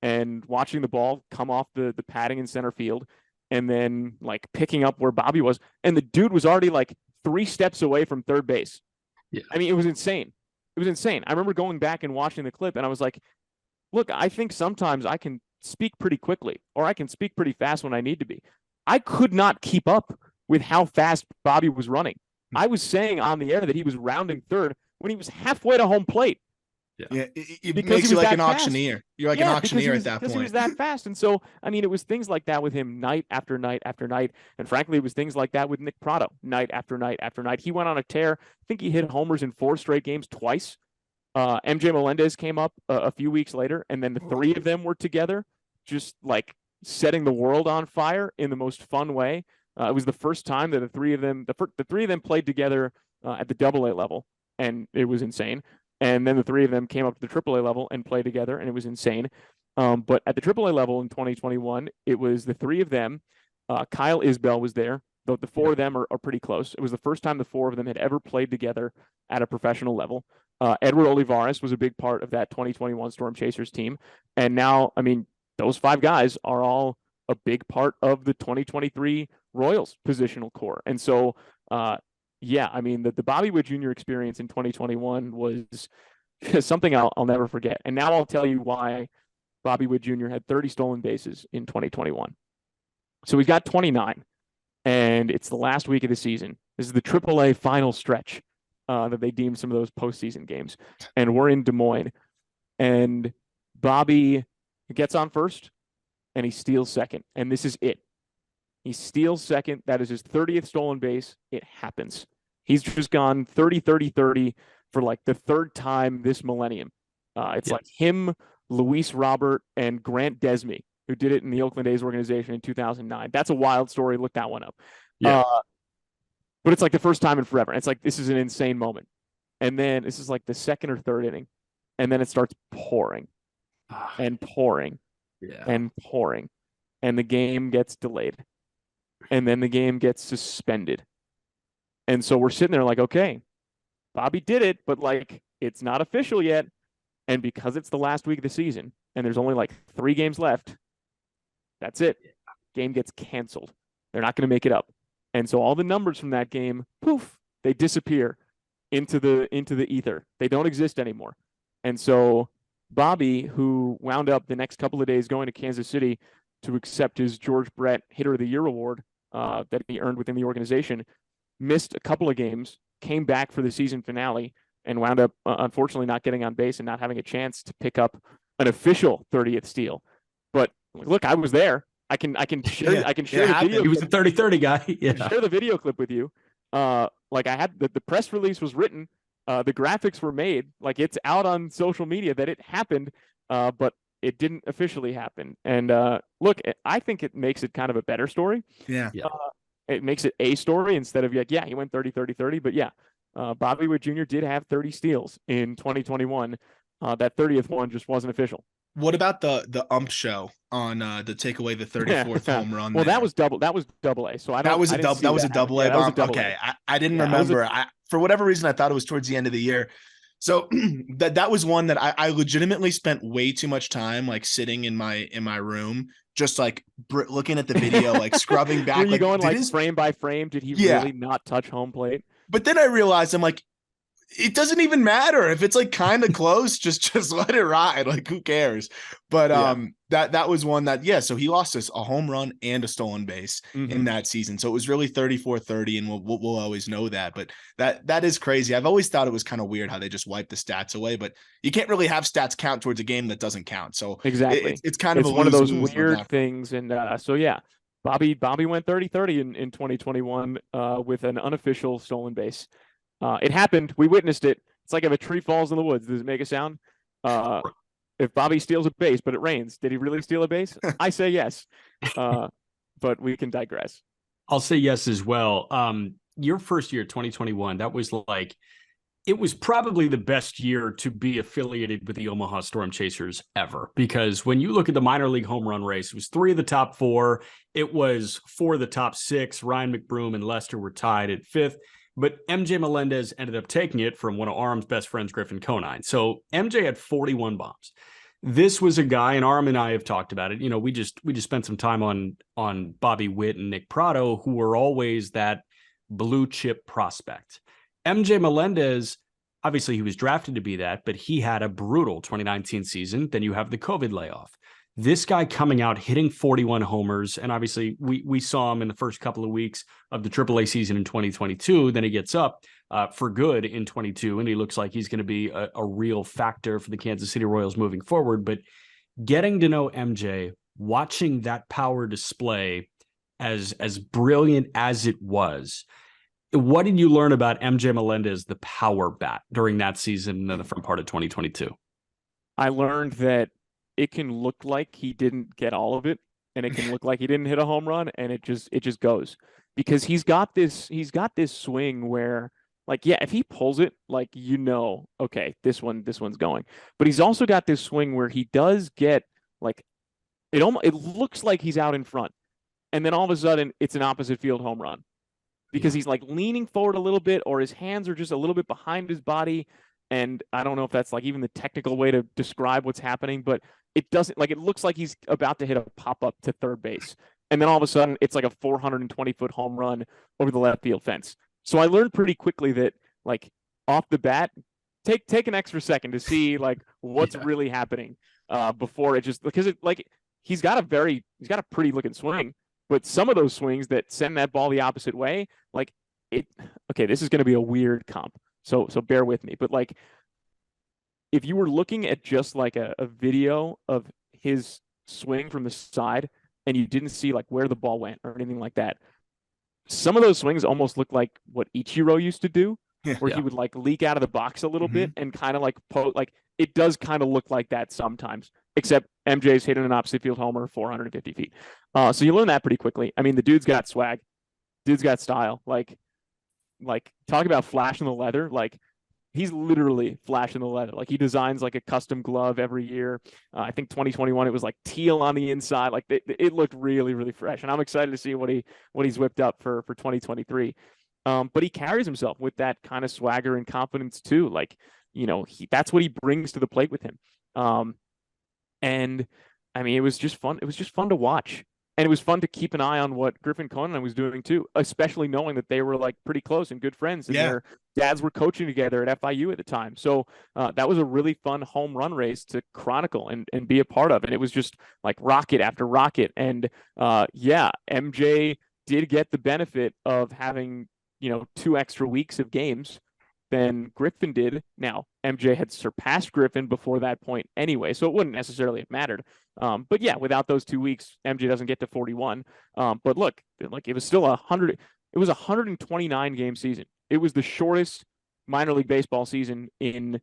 and watching the ball come off the padding in center field and then like picking up where Bobby was. And the dude was already like 3 steps away from third base. Yeah. I mean, it was insane. It was insane. I remember going back and watching the clip and I was like, look, I think sometimes I can speak pretty quickly or I can speak pretty fast when I need to be. I could not keep up with how fast Bobby was running. I was saying on the air that he was rounding third when he was halfway to home plate. Yeah, it makes you like an auctioneer. You're like an auctioneer at that point. Because he was that fast. And so, I mean, it was things like that with him night after night after night. And frankly, it was things like that with Nick Pratto night after night after night. He went on a tear. I think he hit homers in 4 straight games twice. MJ Melendez came up a few weeks later, and then the 3 of them were together, just like setting the world on fire in the most fun way. It was the first time that the three of them played together at the AA level, and it was insane. And then the 3 of them came up to the AAA level and played together, and it was insane. But at the AAA level in 2021, it was the 3 of them. Kyle Isbell was there. The 4 of them are pretty close. It was the first time the 4 of them had ever played together at a professional level. Edward Olivares was a big part of that 2021 Storm Chasers team. And now, I mean, those 5 guys are all a big part of the 2023 Royals positional core. And so, I mean, the Bobby Witt Jr. experience in 2021 was something I'll never forget. And now I'll tell you why Bobby Witt Jr. had 30 stolen bases in 2021. So he's got 29, and it's the last week of the season. This is the AAA final stretch that they deemed some of those postseason games. And we're in Des Moines, and Bobby gets on first, and he steals second. And this is it. He steals second. That is his 30th stolen base. It happens. He's just gone 30, 30, 30 for like the third time this millennium. It's like him, Luis Robert, and Grant Desmey, who did it in the Oakland A's organization in 2009. That's a wild story. Look that one up. Yeah. But it's like the first time in forever. It's like, this is an insane moment. And then this is like the second or third inning. And then it starts pouring and pouring and pouring. And the game gets delayed. And then the game gets suspended. And so we're sitting there like, okay, Bobby did it, but like, it's not official yet. And because it's the last week of the season and there's only like 3 games left, that's it. Game gets canceled. They're not going to make it up. And so all the numbers from that game, poof, they disappear into the ether. They don't exist anymore. And so Bobby, who wound up the next couple of days going to Kansas City to accept his George Brett Hitter of the Year award that he earned within the organization, missed a couple of games, came back for the season finale, and wound up, unfortunately, not getting on base and not having a chance to pick up an official 30th steal. But look, I was there. I can share the video. He was a 30-30 guy. Yeah. Share the video clip with you. Like I had the press release was written, the graphics were made, like it's out on social media that it happened, but it didn't officially happen. And look, I think it makes it kind of a better story. Yeah. It makes it a story instead of like, yeah, he went 30, 30, 30. But yeah, Bobby Witt Jr. did have 30 steals in 2021. That 30th one just wasn't official. What about the ump show on the take away the 34th home run? Well, there? that was double A. So I don't. That was a double. That was a double A. Okay, I didn't remember. For whatever reason, I thought it was towards the end of the year. So that was one that I legitimately spent way too much time like sitting in my room, just like looking at the video, like scrubbing back. Were you going like frame by frame? Did he really not touch home plate? But then I realized I'm like, it doesn't even matter if it's like kind of close, just let it ride. Like, who cares? But that was one that, so he lost us a home run and a stolen base in that season. So it was really 34-30, and we'll always know that. But that is crazy. I've always thought it was kind of weird how they just wiped the stats away, but you can't really have stats count towards a game that doesn't count. So exactly, it's kind of one of those weird things. And so yeah, Bobby went 30-30 in 2021 with an unofficial stolen base. It happened. We witnessed it. It's like if a tree falls in the woods. Does it make a sound? If Bobby steals a base, but it rains, did he really steal a base? I say yes. But we can digress. I'll say yes as well. Your first year, 2021, that was like, it was probably the best year to be affiliated with the Omaha Storm Chasers ever. Because when you look at the minor league home run race, it was 3 of the top 4. It was 4 of the top 6. Ryan McBroom and Lester were tied at 5th. But MJ Melendez ended up taking it from one of Arm's best friends, Griffin Conine. So MJ had 41 bombs. This was a guy, and Arm and I have talked about it. You know, we just spent some time on Bobby Witt and Nick Prado, who were always that blue chip prospect. MJ Melendez, obviously he was drafted to be that, but he had a brutal 2019 season. Then you have the COVID layoff. This guy coming out, hitting 41 homers, and obviously we saw him in the first couple of weeks of the AAA season in 2022. Then he gets up for good in 22, and he looks like he's going to be a real factor for the Kansas City Royals moving forward. But getting to know MJ, watching that power display as brilliant as it was, what did you learn about MJ Melendez, the power bat, during that season and the front part of 2022? I learned that it can look like he didn't get all of it, and it can look like he didn't hit a home run, and it just goes, because he's got this swing where, like, yeah, if he pulls it, like, okay, this one's going. But he's also got this swing where he does get, like, it looks like he's out in front, and then all of a sudden it's an opposite field home run, because he's like leaning forward a little bit, or his hands are just a little bit behind his body. And I don't know if that's like even the technical way to describe what's happening, but it doesn't, like, it looks like he's about to hit a pop-up to third base. And then all of a sudden it's like a 420-foot home run over the left field fence. So I learned pretty quickly that, like, off the bat, take an extra second to see like what's really happening. before it just because it like he's got a pretty looking swing, but some of those swings that send that ball the opposite way, like it. Okay, this is going to be a weird comp, so bear with me. But like, if you were looking at just like a video of his swing from the side and you didn't see like where the ball went or anything like that, some of those swings almost look like what Ichiro used to do, where he would like leak out of the box a little bit and kind of like like it does kind of look like that sometimes, except MJ's hitting an opposite field homer 450 feet. So you learn that pretty quickly. I mean, the dude's got swag, dude's got style. Like talk about flashing the leather. Like he's literally flashing the leather. Like he designs like a custom glove every year. I think 2021 it was like teal on the inside. Like it looked really, really fresh, and I'm excited to see what he's whipped up for 2023. But he carries himself with that kind of swagger and confidence too. Like, you know, that's what he brings to the plate with him. And I mean, it was just fun. It was just fun to watch. And it was fun to keep an eye on what Griffin Conant was doing too, especially knowing that they were like pretty close and good friends, and their dads were coaching together at FIU at the time. So that was a really fun home run race to chronicle and be a part of. And it was just like rocket after rocket. And MJ did get the benefit of having, you know, 2 extra weeks of games than Griffin did. Now, MJ had surpassed Griffin before that point anyway, so it wouldn't necessarily have mattered. But yeah, without those 2 weeks, MJ doesn't get to 41. But look, like it was still 100. It was a 129 game season. It was the shortest minor league baseball season in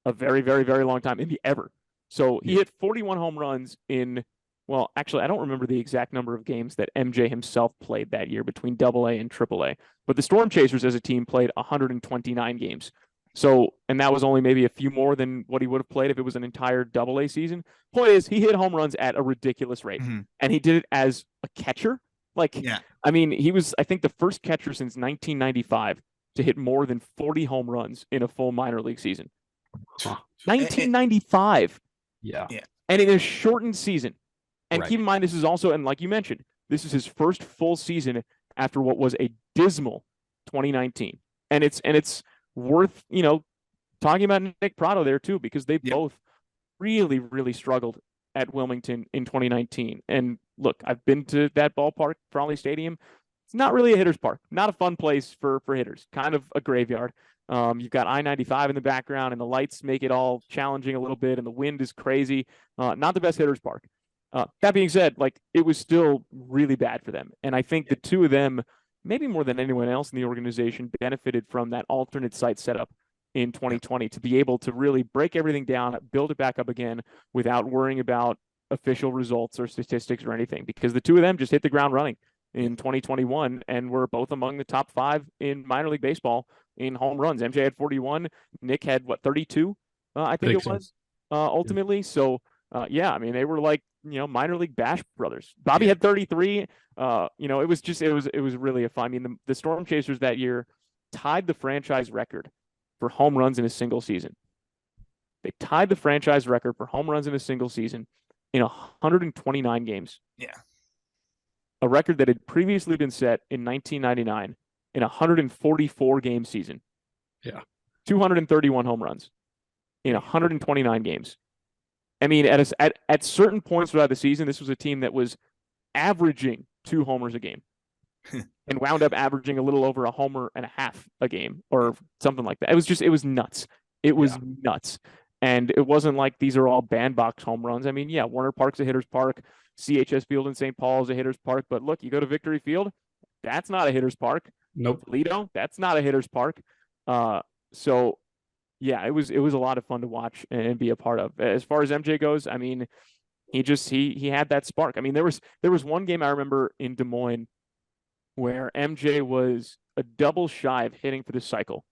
a very, very, very long time, maybe ever. So he hit 41 home runs in. Well, actually, I don't remember the exact number of games that MJ himself played that year between AA and AAA. But the Storm Chasers as a team played 129 games. So, and that was only maybe a few more than what he would have played if it was an entire AA season. Point is, he hit home runs at a ridiculous rate. And he did it as a catcher. Like, I mean, he was, I think, the first catcher since 1995 to hit more than 40 home runs in a full minor league season. 1995. Yeah. And in a shortened season. And keep in mind, this is also, and like you mentioned, this is his first full season after what was a dismal 2019. And it's worth, you know, talking about Nick Prado there too, because they both really, really struggled at Wilmington in 2019. And look, I've been to that ballpark, Frawley Stadium. It's not really a hitter's park, not a fun place for hitters, kind of a graveyard. You've got I-95 in the background, and the lights make it all challenging a little bit, and the wind is crazy. Not the best hitter's park. That being said, like it was still really bad for them. And I think the two of them, maybe more than anyone else in the organization, benefited from that alternate site setup in 2020 to be able to really break everything down, build it back up again without worrying about official results or statistics or anything, because the two of them just hit the ground running in 2021 and were both among the top 5 in minor league baseball in home runs. MJ had 41. Nick had 32? I think it was ultimately. So I mean, they were like, you know, minor league bash brothers. Bobby had 33. You know, it was really a fun. I mean, the Storm Chasers that year tied the franchise record for home runs in a single season. They tied the franchise record for home runs in a single season in 129 games. Yeah. A record that had previously been set in 1999 in a 144 game season. Yeah. 231 home runs in 129 games. I mean, at certain points throughout the season, this was a team that was averaging 2 homers a game and wound up averaging a little over a homer and a half a game or something like that. It was nuts. It was nuts. And it wasn't like these are all bandbox home runs. I mean, Warner Park's a hitter's park. CHS Field in St. Paul is a hitter's park. But look, you go to Victory Field, that's not a hitter's park. Nope. Lido, that's not a hitter's park. So yeah, it was a lot of fun to watch and be a part of. As far as MJ goes, I mean, he had that spark. I mean, there was one game I remember in Des Moines where MJ was a double shy of hitting for the cycle.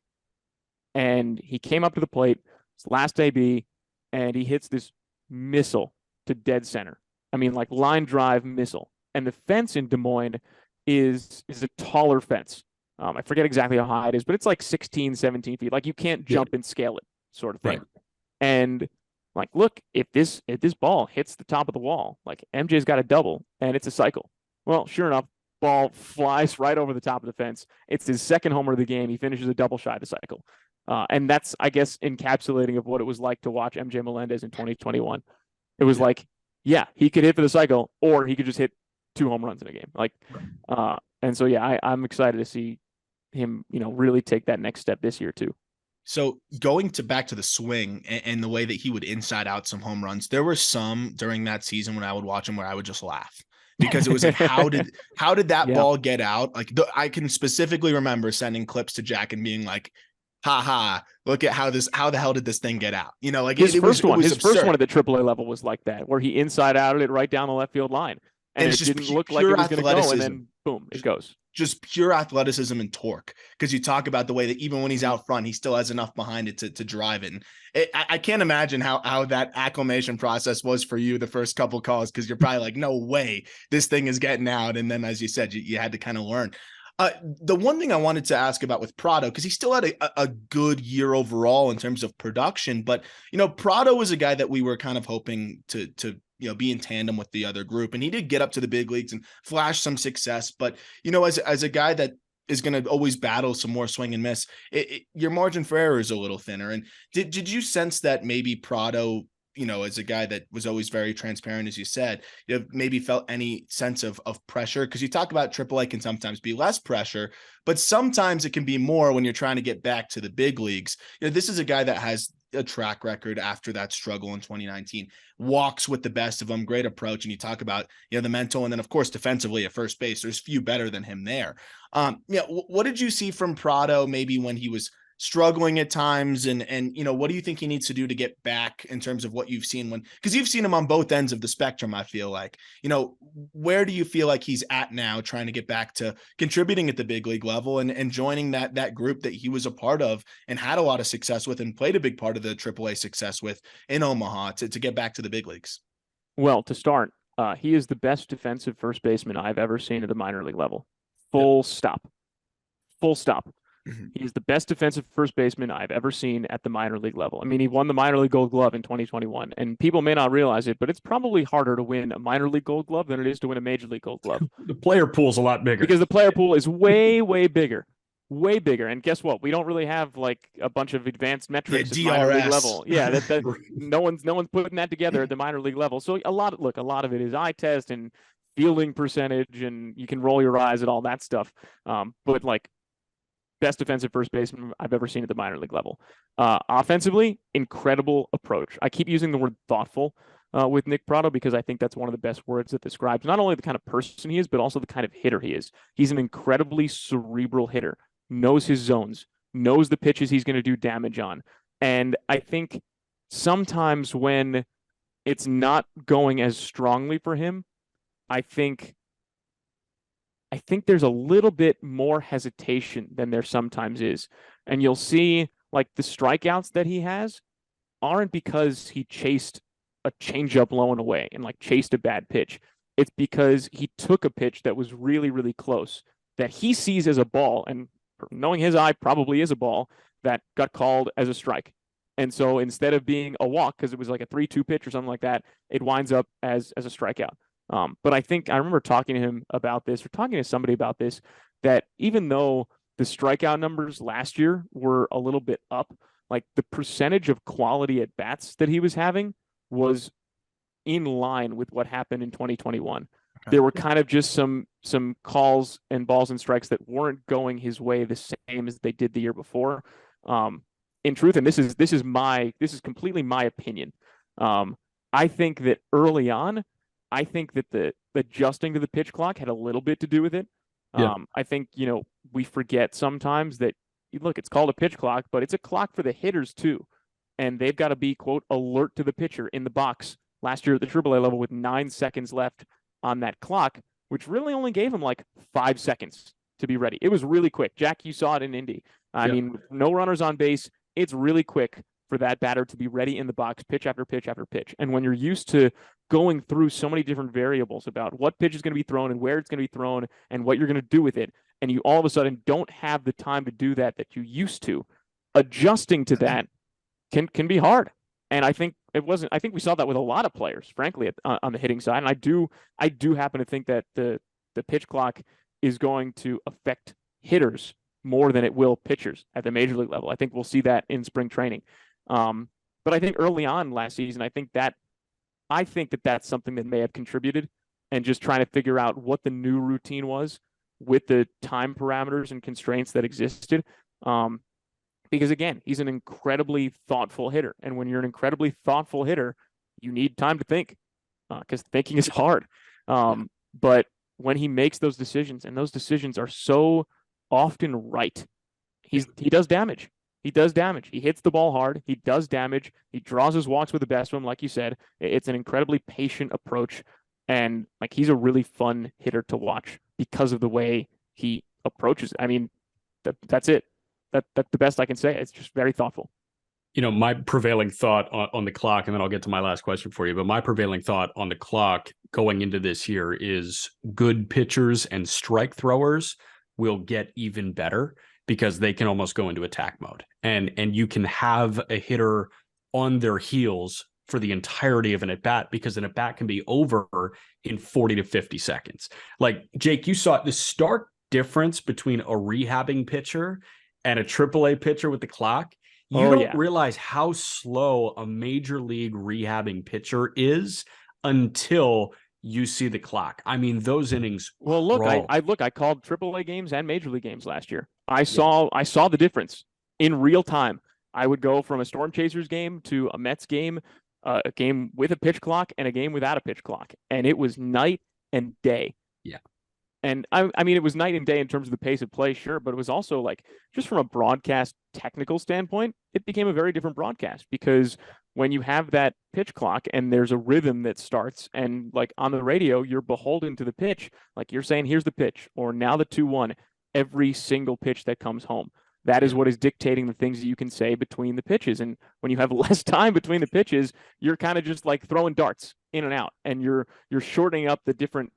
And he came up to the plate, it's last AB, and he hits this missile to dead center. I mean, like line drive missile. And the fence in Des Moines is a taller fence. I forget exactly how high it is, but it's like 16, 17 feet. Like you can't jump and scale it, sort of thing. Right. And like, look, if this ball hits the top of the wall, like MJ's got a double and it's a cycle. Well, sure enough, ball flies right over the top of the fence. It's his second homer of the game. He finishes a double shy of the cycle. And that's, I guess, encapsulating of what it was like to watch MJ Melendez in 2021. It was like, yeah, he could hit for the cycle, or he could just hit 2 home runs in a game. Like, and so yeah, I'm excited to see him, really take that next step this year too. So going back to the swing and the way that he would inside out some home runs, there were some during that season when I would watch him where I would just laugh because it was like, how did that ball get out? Like I can specifically remember sending clips to Jack and being like, ha ha, look at how the hell did this thing get out? Like his first one at the AAA level was like that, where he inside outed it right down the left field line. And it didn't look like it was going to go, and then boom, it goes. Just pure athleticism and torque. Because you talk about the way that even when he's out front, he still has enough behind it to drive it. And I can't imagine how that acclimation process was for you the first couple calls, because you're probably like, no way this thing is getting out. And then, as you said, you had to kind of learn. The one thing I wanted to ask about with Prado, because he still had a good year overall in terms of production, but Prado was a guy that we were kind of hoping to be in tandem with the other group, and he did get up to the big leagues and flash some success. But as a guy that is going to always battle some more swing and miss, your margin for error is a little thinner. And did you sense that maybe Prado, as a guy that was always very transparent, as you said, maybe felt any sense of pressure? Because you talk about AAA can sometimes be less pressure, but sometimes it can be more when you're trying to get back to the big leagues. This is a guy that has a track record after that struggle in 2019, walks with the best of them, great approach. And you talk about, the mental, and then of course, defensively at first base, there's few better than him there. What did you see from Prado maybe when he was struggling at times, and what do you think he needs to do to get back in terms of what you've seen because you've seen him on both ends of the spectrum? I feel like, where do you feel like he's at now, trying to get back to contributing at the big league level and joining that group that he was a part of and had a lot of success with and played a big part of the AAA success with in Omaha to get back to the big leagues? Well, to start, he is the best defensive first baseman I've ever seen at the minor league level. Full stop. Mm-hmm. He is the best defensive first baseman I've ever seen at the minor league level. I mean, he won the minor league Gold Glove in 2021, and people may not realize it, but it's probably harder to win a minor league Gold Glove than it is to win a major league Gold Glove. The player pool is a lot bigger because the player pool is way, way bigger. Way bigger. And guess what? We don't really have like a bunch of advanced metrics at minor league level. Yeah, that no one's putting that together at the minor league level. So a lot of it is eye test and fielding percentage, and you can roll your eyes at all that stuff. But like, best defensive first baseman I've ever seen at the minor league level. Offensively, incredible approach. I keep using the word thoughtful with Nick Prado because I think that's one of the best words that describes not only the kind of person he is, but also the kind of hitter he is. He's an incredibly cerebral hitter, knows his zones, knows the pitches he's going to do damage on. And I think sometimes when it's not going as strongly for him, I think there's a little bit more hesitation than there sometimes is. And you'll see like the strikeouts that he has aren't because he chased a changeup low and away and like chased a bad pitch. It's because he took a pitch that was really, really close that he sees as a ball, and knowing his eye probably is a ball, that got called as a strike. And so instead of being a walk, because it was like a 3-2 pitch or something like that, it winds up as a strikeout. But I think I remember talking to him about this, or talking to somebody about this, that even though the strikeout numbers last year were a little bit up, like the percentage of quality at bats that he was having was in line with what happened in 2021. Okay. There were kind of just some calls and balls and strikes that weren't going his way the same as they did the year before. In truth, and this is completely my opinion. I think that early on, I think that the adjusting to the pitch clock had a little bit to do with it. Yeah. I think, we forget sometimes that, look, it's called a pitch clock, but it's a clock for the hitters too. And they've got to be, quote, alert to the pitcher in the box last year at the AAA level with 9 seconds left on that clock, which really only gave him like 5 seconds to be ready. It was really quick. Jack, you saw it in Indy. I mean, no runners on base. It's really quick for that batter to be ready in the box, pitch after pitch after pitch. And when you're used to going through so many different variables about what pitch is going to be thrown and where it's going to be thrown and what you're going to do with it, and you all of a sudden don't have the time to do that you used to, adjusting to that can be hard. And I think we saw that with a lot of players, frankly, on the hitting side. And I do happen to think that the pitch clock is going to affect hitters more than it will pitchers at the major league level. I think we'll see that in spring training. But I think early on last season, I think that I think that that's something that may have contributed, and just trying to figure out what the new routine was with the time parameters and constraints that existed. Because again, he's an incredibly thoughtful hitter. And when you're an incredibly thoughtful hitter, you need time to think, because thinking is hard. But when he makes those decisions, and those decisions are so often right, he does damage. He does damage. He hits the ball hard. He does damage. He draws his walks with the best of them, like you said. It's an incredibly patient approach, and like he's a really fun hitter to watch because of the way he approaches. I mean, that's it. That's the best I can say. It's just very thoughtful. My prevailing thought on the clock, and then I'll get to my last question for you, but my prevailing thought on the clock going into this year is good pitchers and strike throwers will get even better because they can almost go into attack mode. And you can have a hitter on their heels for the entirety of an at-bat, because an at-bat can be over in 40 to 50 seconds. Like, Jake, you saw the stark difference between a rehabbing pitcher and a AAA pitcher with the clock. You don't realize how slow a major league rehabbing pitcher is until you see the clock. I mean, those innings. Well, look, I called AAA games and major league games last year. I saw the difference in real time. I would go from a Storm Chasers game to a Mets game, a game with a pitch clock and a game without a pitch clock, and it was night and day. Yeah. And I mean, it was night and day in terms of the pace of play, sure, but it was also like, just from a broadcast technical standpoint, it became a very different broadcast, because when you have that pitch clock and there's a rhythm that starts, and like on the radio, you're beholden to the pitch. Like you're saying, here's the pitch, or now the 2-1, every single pitch that comes home. That is what is dictating the things that you can say between the pitches. And when you have less time between the pitches, you're kind of just like throwing darts in and out, and you're shortening up the different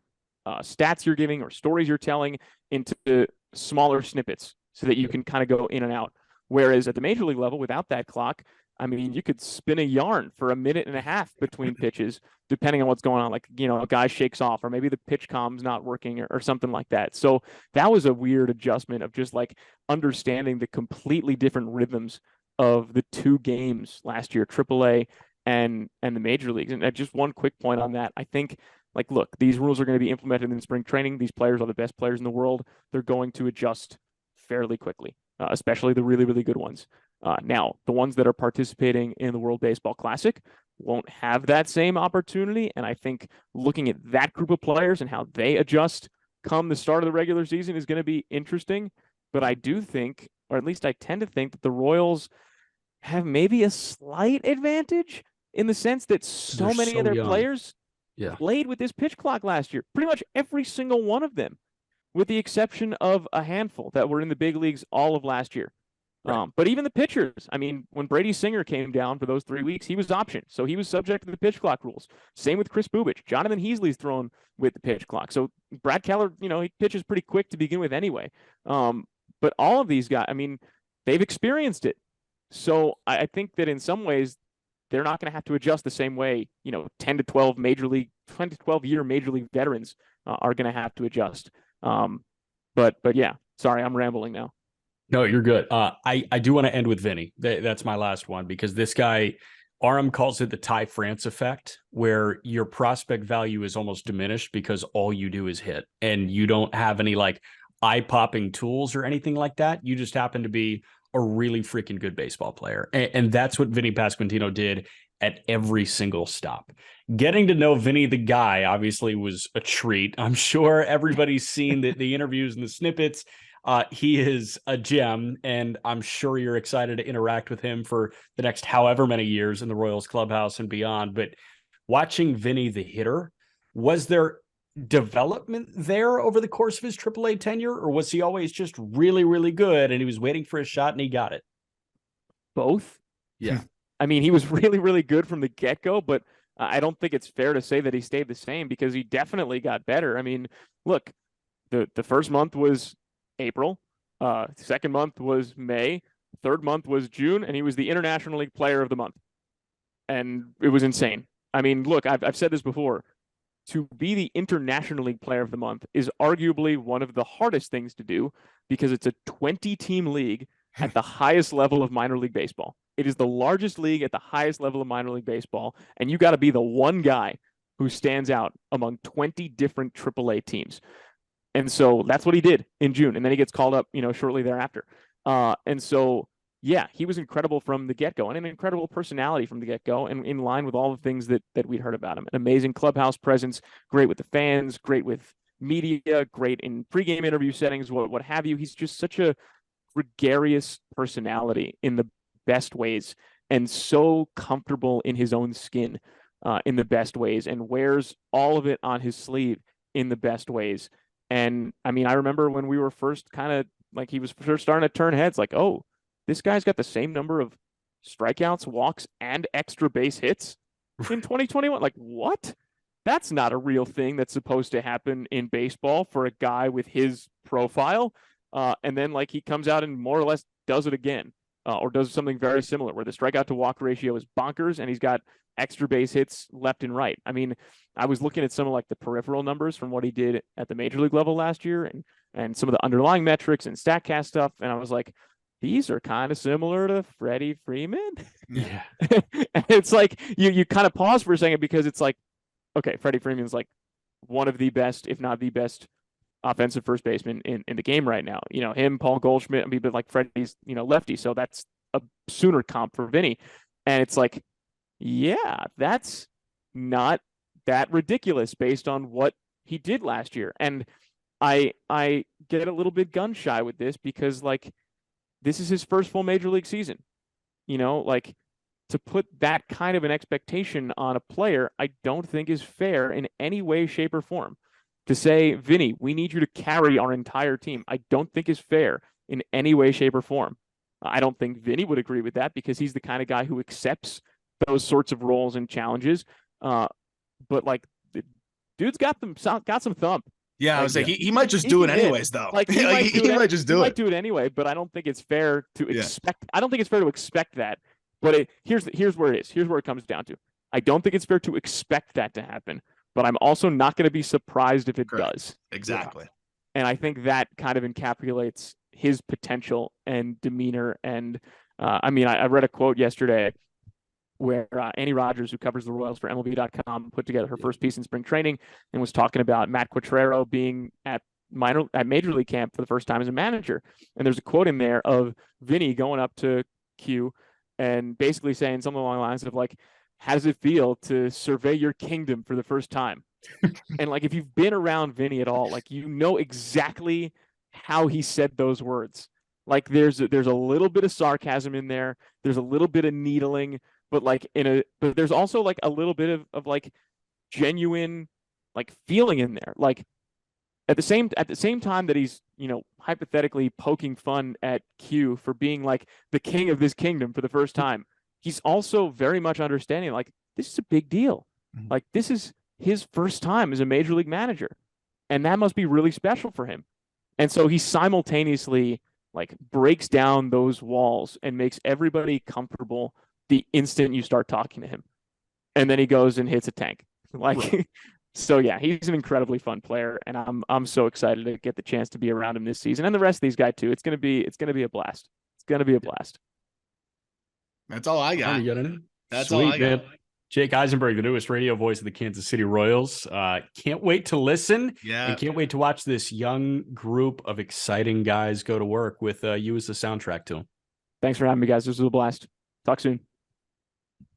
stats you're giving or stories you're telling into smaller snippets so that you can kind of go in and out. Whereas at the major league level, without that clock, I mean, you could spin a yarn for a minute and a half between pitches, depending on what's going on. Like, a guy shakes off, or maybe the pitch comm's not working, or something like that. So that was a weird adjustment of just like understanding the completely different rhythms of the two games last year, AAA and the major leagues. And just one quick point on that. I think, like, look, these rules are going to be implemented in spring training. These players are the best players in the world. They're going to adjust fairly quickly, especially the really, really good ones. Now, the ones that are participating in the World Baseball Classic won't have that same opportunity. And I think looking at that group of players and how they adjust come the start of the regular season is going to be interesting. But I do think, or at least I tend to think, that the Royals have maybe a slight advantage in the sense that so many of their players played with this pitch clock last year. Pretty much every single one of them, with the exception of a handful that were in the big leagues all of last year. Right. But even the pitchers, I mean, when Brady Singer came down for those 3 weeks, he was optioned. So he was subject to the pitch clock rules. Same with Chris Bubich. Jonathan Heasley's thrown with the pitch clock. So Brad Keller, he pitches pretty quick to begin with anyway. But all of these guys, I mean, they've experienced it. So I think that in some ways, they're not going to have to adjust the same way, 10 to 12 year major league veterans are going to have to adjust. But yeah, sorry, I'm rambling now. No, you're good. I do want to end with Vinny. That's my last one, because this guy, Aram calls it the Ty France effect, where your prospect value is almost diminished because all you do is hit, and you don't have any like eye-popping tools or anything like that. You just happen to be a really freaking good baseball player. And that's what Vinny Pasquantino did at every single stop. Getting to know Vinny, the guy, obviously was a treat. I'm sure everybody's seen the interviews and the snippets. He is a gem, and I'm sure you're excited to interact with him for the next however many years in the Royals clubhouse and beyond. But watching Vinny, the hitter, was there development there over the course of his AAA tenure, or was he always just really, really good and he was waiting for his shot and he got it? Both. Yeah. I mean, he was really, really good from the get-go, but I don't think it's fair to say that he stayed the same, because he definitely got better. I mean, look, the first month was April, second month was May, third month was June, and he was the International League Player of the Month. And it was insane. I mean, look, I've said this before. To be the International League Player of the Month is arguably one of the hardest things to do, because it's a 20-team league at the highest level of minor league baseball. It is the largest league at the highest level of minor league baseball, and you got to be the one guy who stands out among 20 different AAA teams. And so that's what he did in June, and then he gets called up, shortly thereafter. And so, yeah, he was incredible from the get-go, and an incredible personality from the get-go, and in line with all the things that we'd heard about him. An amazing clubhouse presence, great with the fans, great with media, great in pregame interview settings, what have you. He's just such a gregarious personality in the best ways, and so comfortable in his own skin in the best ways, and wears all of it on his sleeve in the best ways. And I mean, I remember when we were first kind of like, he was first starting to turn heads, like, oh, this guy's got the same number of strikeouts, walks, and extra base hits in 2021. Like, what? That's not a real thing that's supposed to happen in baseball for a guy with his profile. And then like he comes out and more or less does it again, or does something very similar where the strikeout to walk ratio is bonkers and he's got extra base hits left and right. I mean, I was looking at some of like the peripheral numbers from what he did at the major league level last year, and some of the underlying metrics and StatCast stuff. And I was like, these are kind of similar to Freddie Freeman. Yeah. And it's like, you kind of pause for a second, because it's like, okay, Freddie Freeman's like one of the best, if not the best, offensive first baseman in the game right now. Him, Paul Goldschmidt, I mean, but like Freddie's, lefty. So that's a sooner comp for Vinny. And it's like, yeah, that's not that ridiculous based on what he did last year. And I get a little bit gun shy with this, because like, this is his first full major league season. Like, to put that kind of an expectation on a player, I don't think is fair in any way, shape, or form. To say, Vinny, we need you to carry our entire team, I don't think is fair in any way, shape, or form. I don't think Vinny would agree with that, because he's the kind of guy who accepts those sorts of roles and challenges. But like, the dude's got some thump. Yeah, like, I was like, he might just do it anyways, though. Like, he might just do it. Might do it anyway, but I don't think it's fair to expect. I don't think it's fair to expect that. But here's where it is. Here's where it comes down to. I don't think it's fair to expect that to happen, but I'm also not going to be surprised if it does. Exactly. Yeah. And I think that kind of encapsulates his potential and demeanor. And I mean, I read a quote yesterday where Annie Rogers, who covers the Royals for MLB.com, put together her first piece in spring training and was talking about Matt Quatraro being at major league camp for the first time as a manager. And there's a quote in there of Vinny going up to Q and basically saying something along the lines of like, how does it feel to survey your kingdom for the first time? And like, if you've been around Vinny at all, like, exactly how he said those words. Like, there's a little bit of sarcasm in there. There's a little bit of needling, but like but there's also like a little bit of like genuine like feeling in there. Like, at the same time that he's, hypothetically poking fun at Q for being like the king of this kingdom for the first time, he's also very much understanding like, this is a big deal. Mm-hmm. Like, this is his first time as a major league manager, and that must be really special for him. And so he simultaneously like breaks down those walls and makes everybody comfortable the instant you start talking to him. And then he goes and hits a tank. Like, right. So yeah, he's an incredibly fun player, and I'm so excited to get the chance to be around him this season, and the rest of these guys too. It's gonna be a blast. It's gonna be a blast. That's all I got. That's sweet, all I got. Jake Eisenberg, the newest radio voice of the Kansas City Royals. Can't wait to listen. Yeah. And can't wait to watch this young group of exciting guys go to work with you as the soundtrack to them. Thanks for having me, guys. This was a blast. Talk soon.